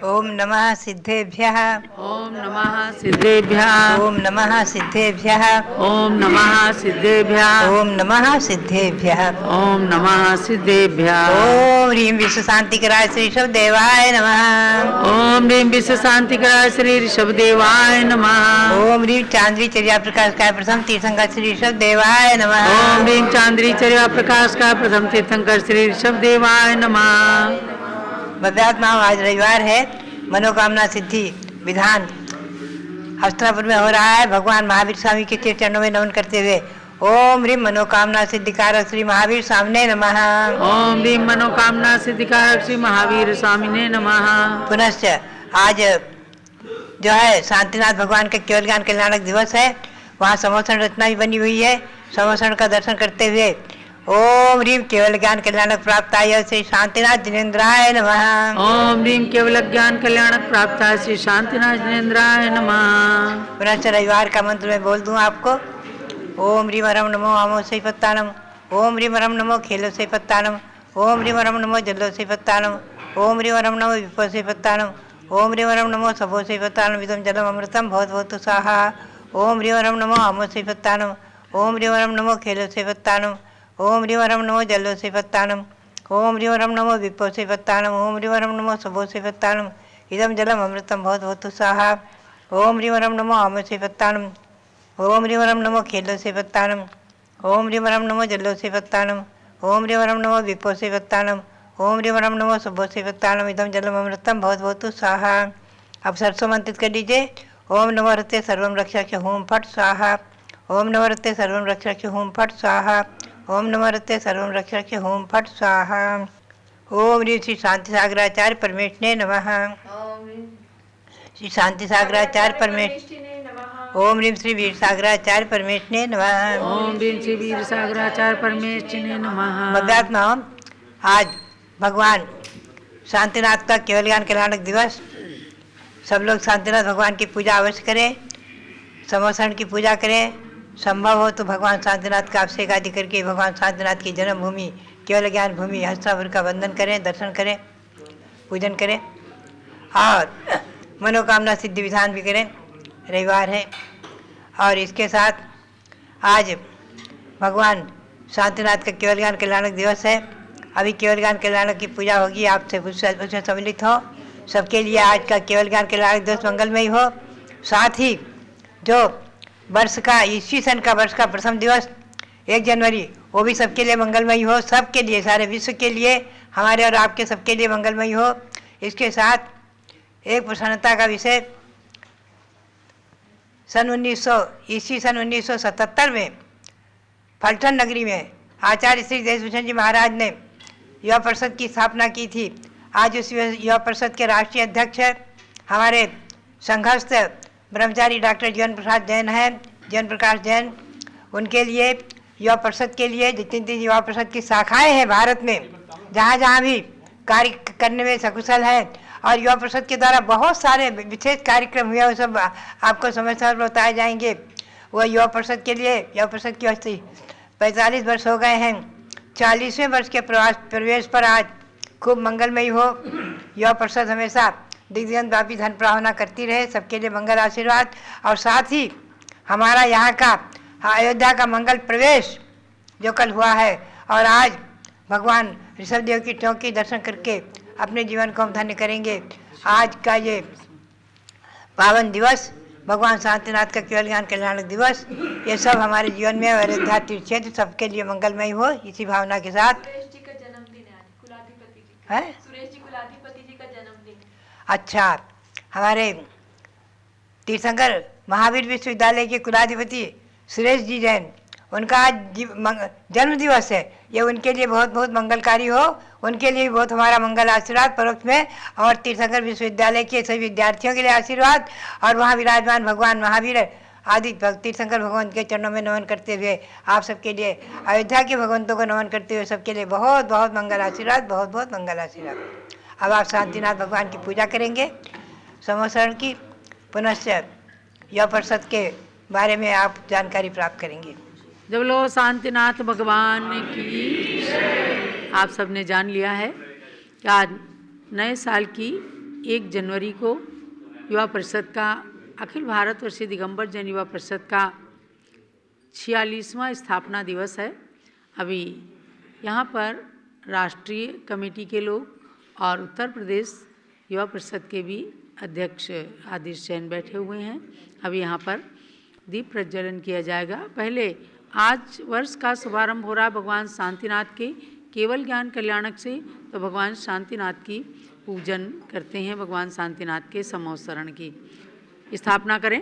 ओम नमः सिद्धेभ्यः। ओम नमः सिद्धेभ्यः। ओम नमः सिद्धेभ्यः। ओम नमः सिद्धेभ्यः। ओम नमः सिद्धेभ्यः। ओम नमः सिद्धेभ्यः। ओम ह्रीं विश्व शांति कराय श्री ऋषभ देवाय नमः। ओम ह्रीं विश्व शांति कराय श्री ऋषभ देवाय नमः। ओम ह्रीं चांद्री चर्या प्रकाश काय प्रथम तीर्थंकर श्री ऋषभ देवाय नमः। ओम ह्रीं चांद्री चर्या प्रकाश का प्रथम तीर्थंकर श्री ऋषभ देवाय नमः। भव्यात्मा आज रविवार है, मनोकामना सिद्धि विधान हस्तिनापुर में हो रहा है। भगवान महावीर स्वामी के चरणों में नमन करते हुए ओम ह्रीं मनोकामना सिद्धिकारक श्री महावीर स्वामिने नमः। ओम ह्रीं मनोकामना सिद्धिकारक श्री महावीर स्वामिने नमः। पुनश्च आज जो है शांतिनाथ भगवान का केवल ज्ञान कल्याणक दिवस है। वहाँ समोसण रचना भी बनी हुई है। समोसण का दर्शन करते हुए ओम ह्रीं केवल ज्ञान कल्याणक प्राप्ताय श्री शांतिनाथ जिनेन्द्राय नमः। ओम ह्रीं केवल ज्ञान कल्याणक प्राप्ताय श्री शांतिनाथ जिनेन्द्राय नमः। पुनश्च रविवार का मंत्र मैं बोल दूं आपको। ओम ह्रीं वरम नमो आमो से पत्तानम। ओम ह्रीं वरम नमो खेलो से पत्तानम। ओम ह्रीं वरम नमो जल्लो से पत्तानम। ओम ह्रीं वरम नमो विपो से पत्तानम। ओम ह्रीं वरम नमो सबो से पत्तानम। इदं जलम अमृतम भवत भवतु स्वाहा। ओम ह्रीं वरम नमो आमो से पत्तानम। ओम ह्रीं वरम नमो खेलो से पत्तानम। ओम ह्रीं वरम नमो जल्लो से पत्तानम। ओम ह्रीं वरम नमो विपो से पत्तानम। ओम ह्रीं वरम नमो सबो से पत्तानम। इदं जलम अमृतम भवत भवतु स्वाहा। ओम ह्रीं वरम नमो आमो से पत्तानम। ओम ह्रीं वरम नमो खेलो से पत्तानम। ओम ह्रीं वरम नमो जल्लो से पत्तानम। ओम ह्रीं वरम नमो विपो से पत्तानम। ओम ह्रीं वरम नमो सबो से पत्तानम। इदं जलम अमृतम भवत भवतु स्वाहा। अब सरसों मंत्रित कर लीजिए। ओम नमोरते सर्वं रक्षाक्ष हूम फट स्वाहा। ओम नमोरते सर्वं रक्षाक्ष हूम फट स्वाहा। ओम नमोरते सर्वं रक्षाक्ष हूम फट स्वाहा। ओम ह्रीं श्री शांति सागराचार्य परमेष्ठिने नमः। श्री शांति सागराचार्य परमेष्ठ। ओम ह्रीं श्री वीर सागराचार्य परमेष्ठिने नमः। ओम ह्रीं श्री वीर सागराचार्य परमेष्ठिने नमः। भव्यात्मा आज भगवान शांतिनाथ का केवल ज्ञान कल्याणक दिवस। सब लोग शांतिनाथ भगवान की पूजा अवश्य करें, समोसण की पूजा करें। संभव हो तो भगवान शांतिनाथ का अभिषेक आदि करके भगवान शांतिनाथ की जन्मभूमि केवल ज्ञान भूमि हस्तिनापुर का वंदन करें, दर्शन करें, पूजन करें और मनोकामना सिद्धि विधान भी करें। रविवार है और इसके साथ आज भगवान शांतिनाथ का केवल ज्ञान कल्याणक दिवस है। अभी केवल ज्ञान कल्याणक की पूजा होगी, आपसे उससे सम्मिलित हो। सबके लिए आज का केवल ज्ञान कल्याणक दिवस मंगलमय हो। साथ ही जो वर्ष का ईस्वी सन का वर्ष का प्रथम दिवस 1 जनवरी वो भी सबके लिए मंगलमय हो। सबके लिए, सारे विश्व के लिए, हमारे और आपके सबके लिए मंगलमय हो। इसके साथ एक प्रसन्नता का विषय, ईस्वी सन 1977 में फलटन नगरी में आचार्य श्री देशभूषण जी महाराज ने युवा परिषद की स्थापना की थी। आज उस युवा परिषद के राष्ट्रीय अध्यक्ष हमारे संघस्थ ब्रह्मचारी डॉक्टर जीवन प्रसाद जैन हैं, जीवन प्रकाश जैन। उनके लिए युवा परिषद के लिए जितनी युवा परिषद की शाखाएं हैं भारत में, जहाँ जहाँ भी कार्य करने में सकुशल है और युवा परिषद के द्वारा बहुत सारे विशेष कार्यक्रम हुए, वो सब आपको समय समय पर बताए जाएंगे। वह युवा परिषद के लिए, युवा परिषद की अवस्थी 45 वर्ष हो गए हैं। 40वें वर्ष के प्रवेश पर आज खूब मंगलमयी हो। युवा परिषद हमेशा दिग्गज व्यापी धन प्रावना करती रहे। सबके लिए मंगल आशीर्वाद। और साथ ही हमारा यहाँ का अयोध्या का मंगल प्रवेश जो कल हुआ है और आज भगवान ऋषभ देव की चौकी दर्शन करके अपने जीवन को हम धन्य करेंगे। आज का ये पावन दिवस, भगवान शांतिनाथ का केवल ज्ञान कल्याणक दिवस, ये सब हमारे जीवन में और अयोध्या तीर्थ क्षेत्र सबके लिए मंगलमय हो, इसी भावना के साथ। सुरेश जी का जन्मदिन है आज, कुलाधिपति जी है सुरेश जी कुलाधिपति जी का जन्मदिन। अच्छा, हमारे तीर्थंकर महावीर विश्वविद्यालय के कुलाधिपति सुरेश जी जैन, उनका आज जन्म दिवस है। ये उनके लिए बहुत बहुत मंगलकारी हो, उनके लिए बहुत हमारा मंगल आशीर्वाद परोक्ष में, और तीर्थंकर विश्वविद्यालय के सभी विद्यार्थियों के लिए आशीर्वाद, और वहाँ विराजमान भगवान महावीर आदि तीर्थंकर भगवान के चरणों में नमन करते हुए आप सबके लिए, अयोध्या के भगवंतों को नमन करते हुए सबके लिए बहुत बहुत मंगल आशीर्वाद, बहुत बहुत मंगल आशीर्वाद। अब आप शांतिनाथ भगवान की पूजा करेंगे समोसरण की, पुनश्च यह परिषद के बारे में आप जानकारी प्राप्त करेंगे। जब लो शांतिनाथ भगवान की, आप सबने जान लिया है कि आज नए साल की 1 जनवरी को युवा परिषद का, अखिल भारतवर्षीय दिगंबर जैन युवा परिषद का 46वां स्थापना दिवस है। अभी यहाँ पर राष्ट्रीय कमेटी के लोग और उत्तर प्रदेश युवा परिषद के भी अध्यक्ष आदिश जैन बैठे हुए हैं। अभी यहाँ पर दीप प्रज्वलन किया जाएगा। पहले आज वर्ष का शुभारंभ हो रहा है भगवान शांतिनाथ के केवल ज्ञान कल्याणक से, तो भगवान शांतिनाथ की पूजन करते हैं। भगवान शांतिनाथ के समवसरण की स्थापना करें।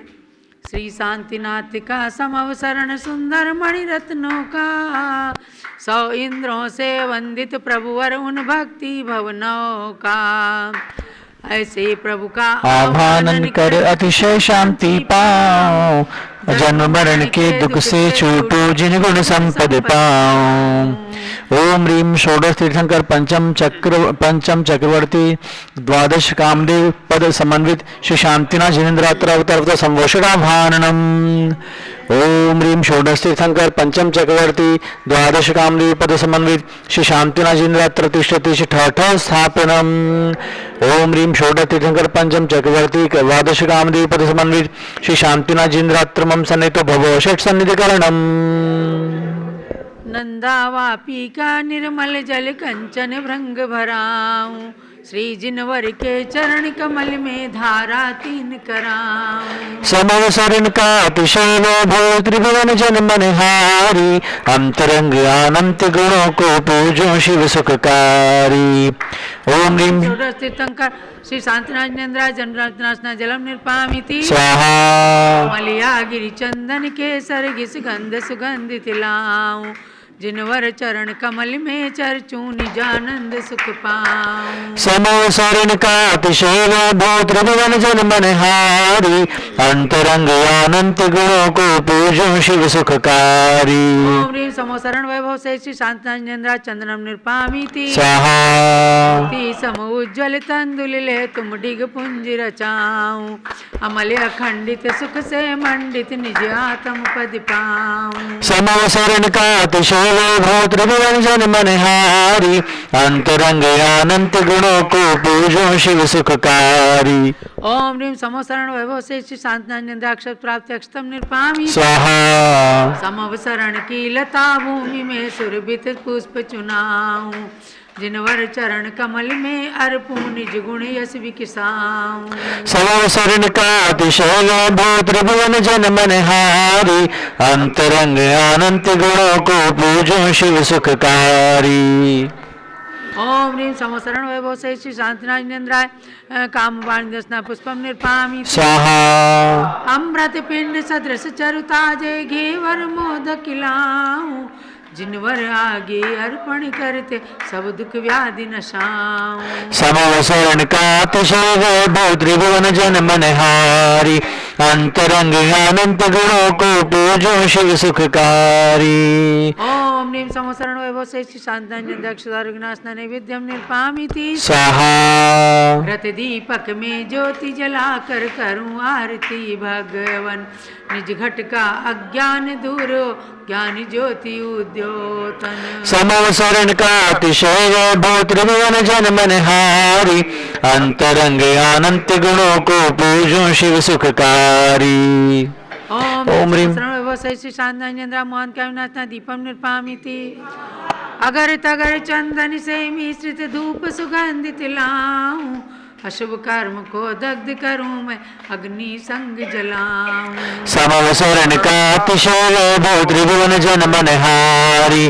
श्री शांतिनाथ का समवसरण सुंदर मणिरत्नों का, 100 इंद्रों से वंदित प्रभुवर उन भक्ति भवनों का, ऐसे प्रभु का आह्वान कर अतिशय शांति पाओ, जन्म मरण के दुख से छूटो जिन गुण संपद पाओ। ओम ह्रीम षोडश तीर्थंकर पंचम चक्रवर्ती द्वादश कामदेव पद समन्वित श्री शांतिनाथ जिनेन्द्रात्र अवतार संवोषणाभाननम। ओम ह्रीम षोडश तीर्थंकर पंचम चक्रवर्ती द्वादश कामदेव पद समन्वित श्री शांतिनाथ जिनेन्द्रात्र तिष्ठति ठाठ स्थापनम। ओम ह्रीम षोडश तीर्थंकर पंचम चक्रवर्ती द्वादश कामदेव पद समन्वित श्री शांतिनाथ जिनेन्द्रात्र मम सन्निधो भवो षट सन्निधिकरणम। नंदावापी का निर्मल जल कंचन भृंग भराऊं, श्री जिनवर के चरण कमल में धारा 3 कराऊं। समवसरण का अतिशय वैभव त्रिभुवन जन मनहारी, अंतरंग अनंत गुणों को पूजो शिव सुखकारी। ओम ह्रीम षोडश तीर्थंकर श्री शांतिनाथ जिनेन्द्र जन्मनाथ जलम निर्पामिति स्वाहा। मलिया गिरि चंदन केसर घिस गंध सुगंधित लाऊं, जिनवर चरण कमल में चरचूं निजानंद सुख पाऊं। समवसरण का अतिशय वैभव त्रिभुवन जन मनहारी, अंतरंग अनंत गुणों को पूजो शिव सुखकारी। ओम ह्रीम समवसरण वैभव से श्री शांतिनाथ जिनेन्द्र चंदनम निर्पामिति स्वाहा। सम उज्ज्वल तंदुल ले तुम डिग पुंज रचाऊं, अमल अखंडित सुख से मंडित निज आत्म पद पाऊं। समवसरण का अतिशय वैभव त्रिभुवन जन मनहारी, अंतरंग अनंत गुणों को पूजो शिव सुखकारी। ओम ह्रीम समवसरण वैभव से श्री शांतिनाथ जिनेन्द्र अक्षर प्राप्ति अक्षतम निर्पामी स्वाहा। समवसरण की लता भूमि में सुरभित पुष्प चुनाऊं, जिनवर चरण कमल में अर्पूं निज गुण यश विकिसाऊं। समवसरण का अतिशय वैभव त्रिभुवन जन मनहारी, अंतरंग अनंत गुणों को पूजो शिव सुखकारी। ओम ह्रीम समवसरण वैभव से श्री शांतिनाथ जिनेन्द्र काम वाणी दसना पुष्पम निर्पामी स्वाहा। अमृत पिंड सदृश चरुताजे घेवर मोदक लाऊं, जिनवर आगे अर्पण करते सब दुख व्याधि नशाऊं। समवसरण का अतिशय वैभव त्रिभुवन जन मनहारी, अंतरंग अनंत गुणों को पूजो शिव सुखकारी। ओम ह्रीम समवसरण वैभव से श्री शांतिनाथ जिनेन्द्र अक्षदारुघ्नासना नैवेद्यम निर्पामिति स्वाहा। व्रत दीपक में ज्योति जलाकर करूं आरती भगवन, निज घट का अज्ञान दूर ज्ञान ज्योति उद्योतन। समवसरण का अतिशय वैभव त्रिभुवन जन मनहारी, अंतरंग अनंत गुणों को पूजो शिव सुखकारी। ओम ओम ह्रीम श्री शांतिनाथ जिनेन्द्र मोहन का विनाशना दीपम निर्पामिति अगर तगर चंदन से मिश्रित धूप सुगंधित लाऊं, अशुभ कर्म को दग्ध करूं मैं अग्नि संग जलाऊं। समवसरण का अतिशय वैभव त्रिभुवन जन मनहारी,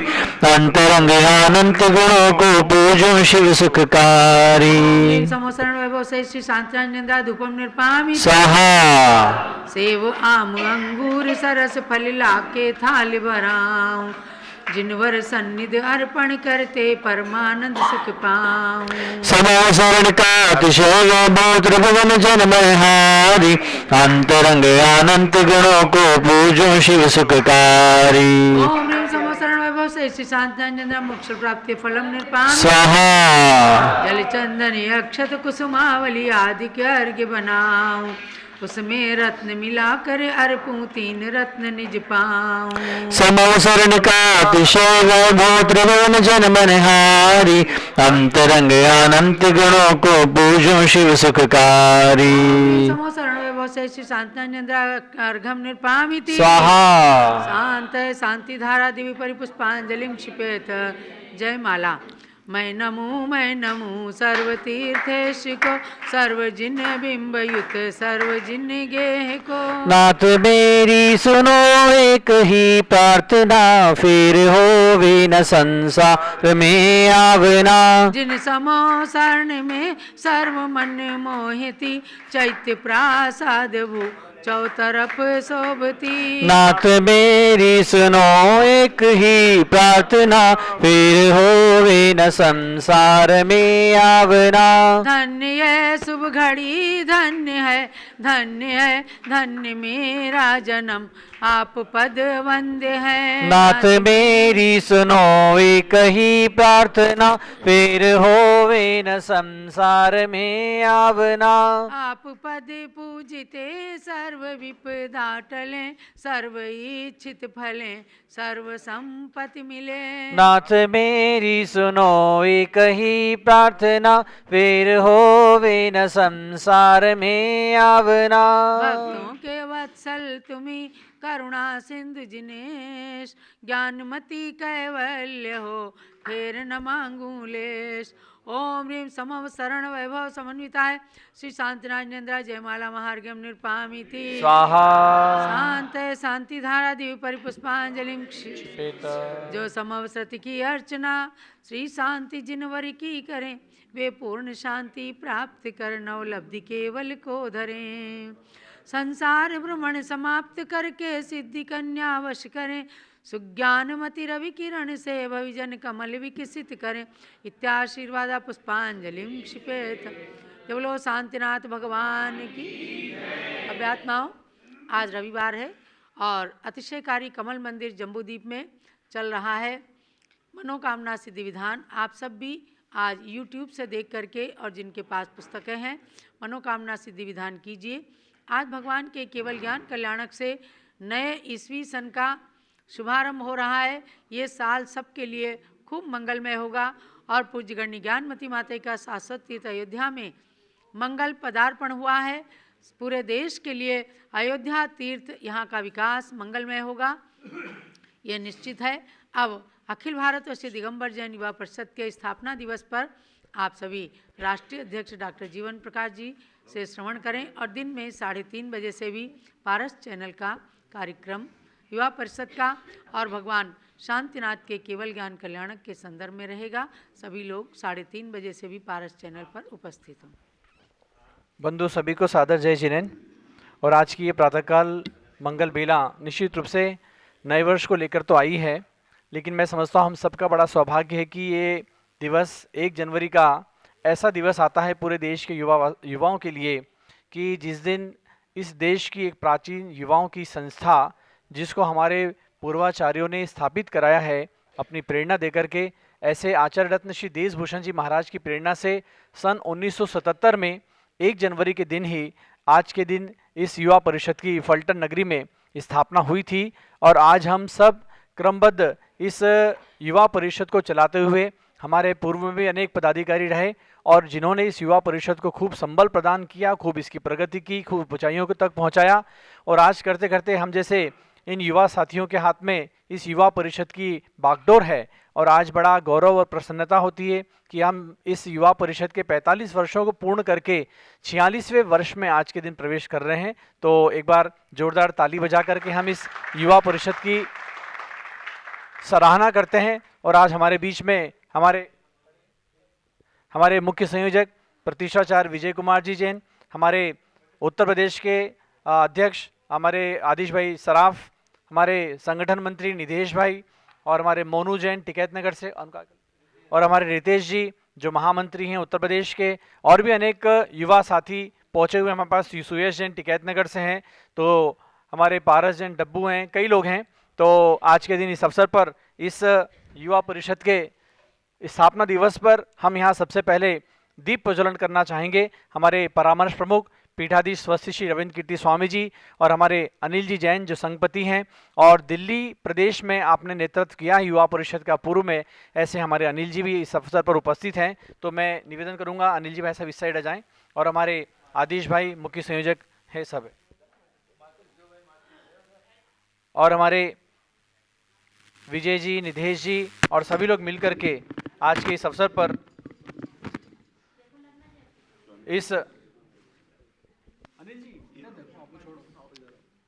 अंतरंग अनंत गुणों को पूजो शिव सुखकारी। समवसरण वैभव से श्री शांतानंदा धूपम निर्पामी स्वाहा सेव आम अंगूर सरस फल लाके थाल भराऊं, जिनवर सन्निधि अर्पण करते परमानंद सुख पाऊं। समवसरण का अतिशय वैभव त्रिभुवन जन मनहारी, अंतरंग अनंत गुणों को पूजो शिव सुखकारी। ओम ह्रीं समवसरण वैभव से श्री शांतानंद मोक्ष प्राप्ति फलम निर्पामी स्वाहा जल चंदन अक्षत कुसुमावली आदि के अर्घ्य बनाऊं, उसमें रत्न मिलाकर अर्पूं तीन रत्न निज पाऊं। समवसरण का अतिशय वैभव त्रिभुवन जन मनहारी, अंतरंग अनंत गुणों को पूजो शिव सुखकारी। समवसरण वैभव से श्री शांतानंद अर्घम निर्पामी स्वाहा शांत शांति धारा दिव्य परिपुष्पांजलिं क्षिपेत। जय माला। मैं नमू सर्व तीर्थेश को, सर्व जिन बिंब युत सर्व जिन गेह को। नाथ मेरी सुनो एक ही प्रार्थना, फिर होवे न संसार में आवना। जिन समो शरण में सर्व मन मोहिती, चैत्य प्रासाद भू चौतरफ शोभती। नाथ मेरी सुनो एक ही प्रार्थना, फिर होवे न संसार में आवना। धन्य है शुभ घड़ी, धन्य है धन्य मेरा जन्म, आप पद वंद्य है। नाथ मेरी सुनो एक ही प्रार्थना, फिर होवे न संसार में आवना। आप पद पूजिते सर्व विपदा टले, सर्व इच्छित फले सर्व संपत्ति मिले। नाथ मेरी सुनो एक ही प्रार्थना, फिर होवे न संसार में आवना। भक्तों के वत्सल तुम्ही करुणा सिंधु जिनेश, ज्ञानमती कैवल्य हो फेर न मांगू लेश। ओम ह्रीं समव शरण वैभव समन्विताय श्री शांतिनारायण जयमाला महार्घ्यम निर्पामीति। स्वाहा शांत शांति धारा दिव्य परिपुष्पांजलिं क्षिपेत। जो समवसृति की अर्चना श्री शांति जिनवर की करें, वे पूर्ण शांति प्राप्त कर नवलब्धि केवल को धरें। संसार भ्रमण समाप्त करके सिद्धि कन्या वश करें, सुज्ञानमति रवि किरण से भविजन कमल विकसित करें। इत्याशीर्वाद पुष्पांजलिं क्षिपेत। जय बोलो शांतिनाथ भगवान की। अभ्यात्माओं, आज रविवार है और अतिशयकारी कमल मंदिर जम्बूद्वीप में चल रहा है मनोकामना सिद्धि विधान। आप सब भी आज YouTube से देख करके और जिनके पास पुस्तकें हैं मनोकामना सिद्धि विधान कीजिए। आज भगवान के केवल ज्ञान कल्याणक से नए ईस्वी सन का शुभारंभ हो रहा है। ये साल सबके लिए खूब मंगलमय होगा और पूज्यगण्य ज्ञानमती माता का शाश्वत तीर्थ अयोध्या में मंगल पदार्पण हुआ है। पूरे देश के लिए अयोध्या तीर्थ यहाँ का विकास मंगलमय होगा, ये निश्चित है। अब अखिल भारत वर्षीय दिगंबर जैन युवा परिषद के स्थापना दिवस पर आप सभी राष्ट्रीय अध्यक्ष डॉक्टर जीवन प्रकाश जी से श्रवण करें और दिन में 3:30 बजे से भी पारस चैनल का कार्यक्रम युवा परिषद का और भगवान शांतिनाथ के केवल ज्ञान कल्याणक के संदर्भ में रहेगा। सभी लोग 3:30 बजे से भी पारस चैनल पर उपस्थित हों। बंधु सभी को सादर जय जिनेन। और आज की ये प्रातःकाल मंगल बेला निश्चित रूप से नए वर्ष को लेकर तो आई है, लेकिन मैं समझता हूँ हम सबका बड़ा सौभाग्य है कि ये दिवस 1 जनवरी का ऐसा दिवस आता है पूरे देश के युवाओं के लिए कि जिस दिन इस देश की एक प्राचीन युवाओं की संस्था जिसको हमारे पूर्वाचार्यों ने स्थापित कराया है अपनी प्रेरणा देकर के, ऐसे आचार्य रत्न श्री देशभूषण जी महाराज की प्रेरणा से सन 1977 में 1 जनवरी के दिन ही आज के दिन इस युवा परिषद की फलटन नगरी में स्थापना हुई थी। और आज हम सब क्रमबद्ध इस युवा परिषद को चलाते हुए, हमारे पूर्व में भी अनेक पदाधिकारी रहे और जिन्होंने इस युवा परिषद को खूब संबल प्रदान किया, खूब इसकी प्रगति की, खूब ऊंचाइयों तक पहुंचाया। और आज करते करते हम जैसे इन युवा साथियों के हाथ में इस युवा परिषद की बागडोर है और आज बड़ा गौरव और प्रसन्नता होती है कि हम इस युवा परिषद के 45 वर्षों को पूर्ण करके 46वें वर्ष में आज के दिन प्रवेश कर रहे हैं। तो एक बार जोरदार ताली बजा करके हम इस युवा परिषद की सराहना करते हैं। और आज हमारे बीच में हमारे मुख्य संयोजक प्रतीक्षाचार्य विजय कुमार जी जैन, हमारे उत्तर प्रदेश के अध्यक्ष हमारे आदिश भाई सराफ, हमारे संगठन मंत्री निधेश भाई और हमारे मोनू जैन टिकैत नगर से, और हमारे रितेश जी जो महामंत्री हैं उत्तर प्रदेश के, और भी अनेक युवा साथी पहुंचे हुए हमारे पास। सुयश जैन टिकैत नगर से हैं, तो हमारे पारस जैन डब्बू हैं, कई लोग हैं। तो आज के दिन इस अवसर पर इस युवा परिषद के स्थापना दिवस पर हम यहाँ सबसे पहले दीप प्रज्वलन करना चाहेंगे। हमारे परामर्श प्रमुख पीठाधीश स्वस्ति श्री रविंद्र कीर्ति स्वामी जी और हमारे अनिल जी जैन जो संघपति हैं, और दिल्ली प्रदेश में आपने नेतृत्व किया युवा परिषद का पूर्व में, ऐसे हमारे अनिल जी भी इस अवसर पर उपस्थित हैं। तो मैं निवेदन करूंगा अनिल जी भाई साहब इस साइड आ जाएं, और हमारे आदिश भाई मुख्य संयोजक है सब है, और हमारे विजय जी, निधेश जी और सभी लोग मिलकर के आज के इस अवसर पर इस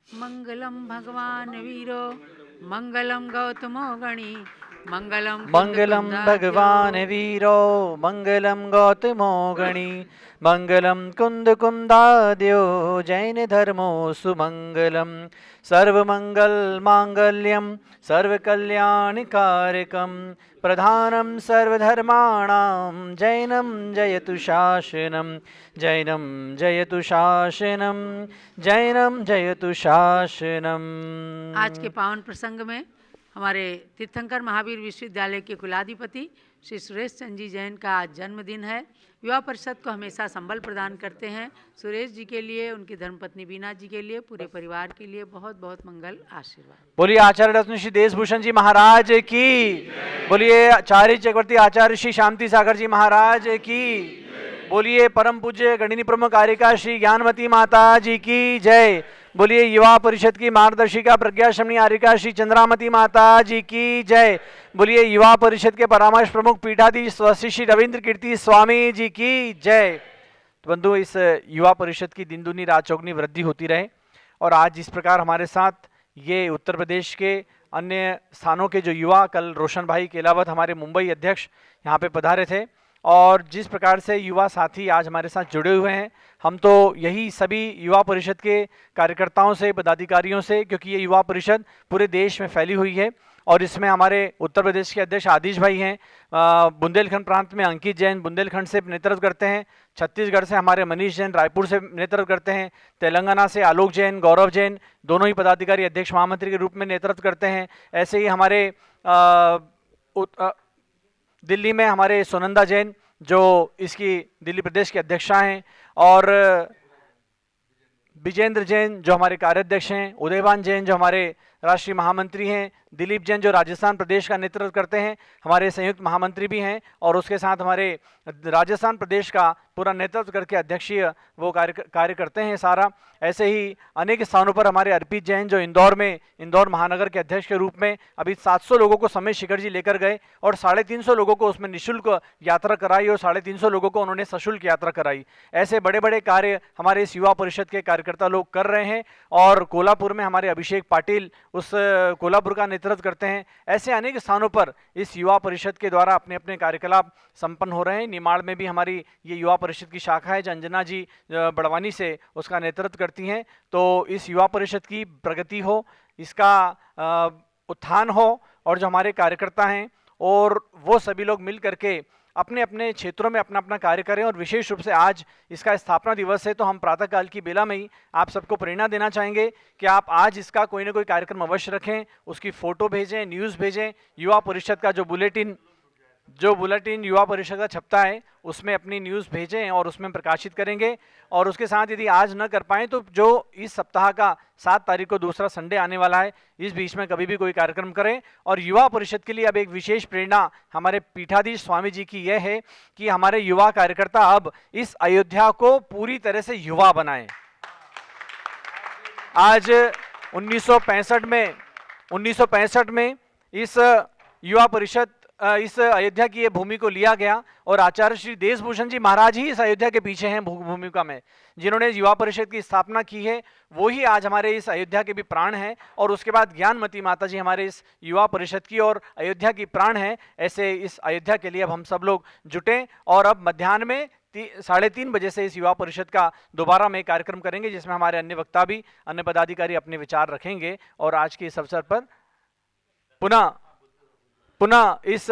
मंगलम भगवान वीरो मंगलम गौतमो गणी मंगलम भगवान वीरो मंगलम गौतमो गणी मंगलम कुंद कुंदाद्यो जैन धर्मो सुमंगलम सर्वमंगल मांगल्यम सर्वकल्याणकारकम प्रधानम सर्वधर्माणां जैनम जयतु शासनम जैनम जयतु शासनम जैनम जयतु शासनम। आज के पावन प्रसंग में हमारे तीर्थंकर महावीर विश्वविद्यालय के कुलाधिपति श्री सुरेश चंद जी जैन का आज जन्मदिन है। युवा परिषद को हमेशा संबल प्रदान करते हैं। सुरेश जी के लिए, उनकी धर्मपत्नी बीना जी के लिए, पूरे परिवार के लिए बहुत बहुत मंगल आशीर्वाद। बोलिए आचार्य रत्न श्री देशभूषण जी महाराज की, बोलिए आचार्य चक्रवर्ती आचार्य श्री शांति सागर जी महाराज की, बोलिए परम पूज्य गणिनी प्रमुख कारिका श्री ज्ञानमती माता जी की जय, बोलिए युवा परिषद की मार्गदर्शिका प्रज्ञा शमनी आरिका श्री चंद्रामती माता जी की जय, बोलिए युवा परिषद के परामर्श प्रमुख पीठाधीश स्वस्ति श्री रविंद्र कीर्ति स्वामी जी की जय। तो बंधु, इस युवा परिषद की दिन दुनी रात चौगुनी वृद्धि होती रहे। और आज इस प्रकार हमारे साथ ये उत्तर प्रदेश के अन्य स्थानों के जो युवा, कल रोशन भाई केलावत हमारे मुंबई अध्यक्ष यहाँ पे पधारे थे, और जिस प्रकार से युवा साथी आज हमारे साथ जुड़े हुए हैं, हम तो यही सभी युवा परिषद के कार्यकर्ताओं से, पदाधिकारियों से, क्योंकि ये युवा परिषद पूरे देश में फैली हुई है और इसमें हमारे उत्तर प्रदेश के अध्यक्ष आदिश भाई हैं, बुंदेलखंड प्रांत में अंकित जैन बुंदेलखंड से नेतृत्व करते हैं, छत्तीसगढ़ से हमारे मनीष जैन रायपुर से नेतृत्व करते हैं, तेलंगाना से आलोक जैन, गौरव जैन दोनों ही पदाधिकारी अध्यक्ष महामंत्री के रूप में नेतृत्व करते हैं। ऐसे ही हमारे दिल्ली में हमारे सुनंदा जैन जो इसकी दिल्ली प्रदेश के अध्यक्षा हैं, और विजेंद्र जैन जो हमारे कार्याध्यक्ष हैं, उदयवान जैन जो हमारे राष्ट्रीय महामंत्री हैं, दिलीप जैन जो राजस्थान प्रदेश का नेतृत्व करते हैं, हमारे संयुक्त महामंत्री भी हैं, और उसके साथ हमारे राजस्थान प्रदेश का पूरा नेतृत्व करके अध्यक्षीय वो कार्य करते हैं सारा। ऐसे ही अनेक स्थानों पर हमारे अर्पित जैन जो इंदौर महानगर के अध्यक्ष के रूप में अभी 700 लोगों को समेत शिखर जी लेकर गए, और 350 लोगों को उसमें निःशुल्क यात्रा कराई, और 350 लोगों को उन्होंने सशुल्क यात्रा कराई। ऐसे बड़े बड़े कार्य हमारे इस युवा परिषद के कार्यकर्ता लोग कर रहे हैं। और कोल्हापुर में हमारे अभिषेक पाटिल उस कोल्हापुर का नेतृत्व करते हैं। ऐसे अनेक स्थानों पर इस युवा परिषद के द्वारा अपने अपने कार्यकलाप संपन्न हो रहे हैं। निमाड़ में भी हमारी ये युवा परिषद की शाखा है, अंजना जी बड़वानी से उसका नेतृत्व करती हैं। तो इस युवा परिषद की प्रगति हो, इसका उत्थान हो, और जो हमारे कार्यकर्ता हैं और वो सभी लोग मिल करके अपने अपने क्षेत्रों में अपना अपना कार्य करें। और विशेष रूप से आज इसका स्थापना दिवस है, तो हम प्रातःकाल की बेला में ही आप सबको प्रेरणा देना चाहेंगे कि आप आज इसका कोई ना कोई कार्यक्रम अवश्य रखें, उसकी फोटो भेजें, न्यूज़ भेजें। युवा परिषद का जो बुलेटिन युवा परिषद का छपता है उसमें अपनी न्यूज़ भेजें और उसमें प्रकाशित करेंगे। और उसके साथ यदि आज न कर पाएँ तो जो इस सप्ताह का 7 तारीख को दूसरा संडे आने वाला है, इस बीच में कभी भी कोई कार्यक्रम करें। और युवा परिषद के लिए अब एक विशेष प्रेरणा हमारे पीठाधीश स्वामी जी की यह है कि हमारे युवा कार्यकर्ता अब इस अयोध्या को पूरी तरह से युवा बनाएं। आज 1965 में इस युवा परिषद इस अयोध्या की ये भूमि को लिया गया और आचार्य श्री देशभूषण जी महाराज ही इस अयोध्या के पीछे हैं भूमिका में, जिन्होंने युवा परिषद की स्थापना की है। वो ही आज हमारे इस अयोध्या के भी प्राण हैं और उसके बाद ज्ञानमती माता जी हमारे इस युवा परिषद की और अयोध्या की प्राण हैं। ऐसे इस अयोध्या के लिए अब हम सब लोग जुटें और अब मध्याह्न में 3:30 बजे से इस युवा परिषद का दोबारा में कार्यक्रम करेंगे, जिसमें हमारे अन्य वक्ता भी, अन्य पदाधिकारी अपने विचार रखेंगे और आज के इस अवसर पर पुनः इस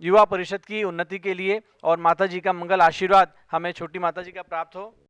युवा परिषद की उन्नति के लिए और माता जी का मंगल आशीर्वाद हमें छोटी माता जी का प्राप्त हो।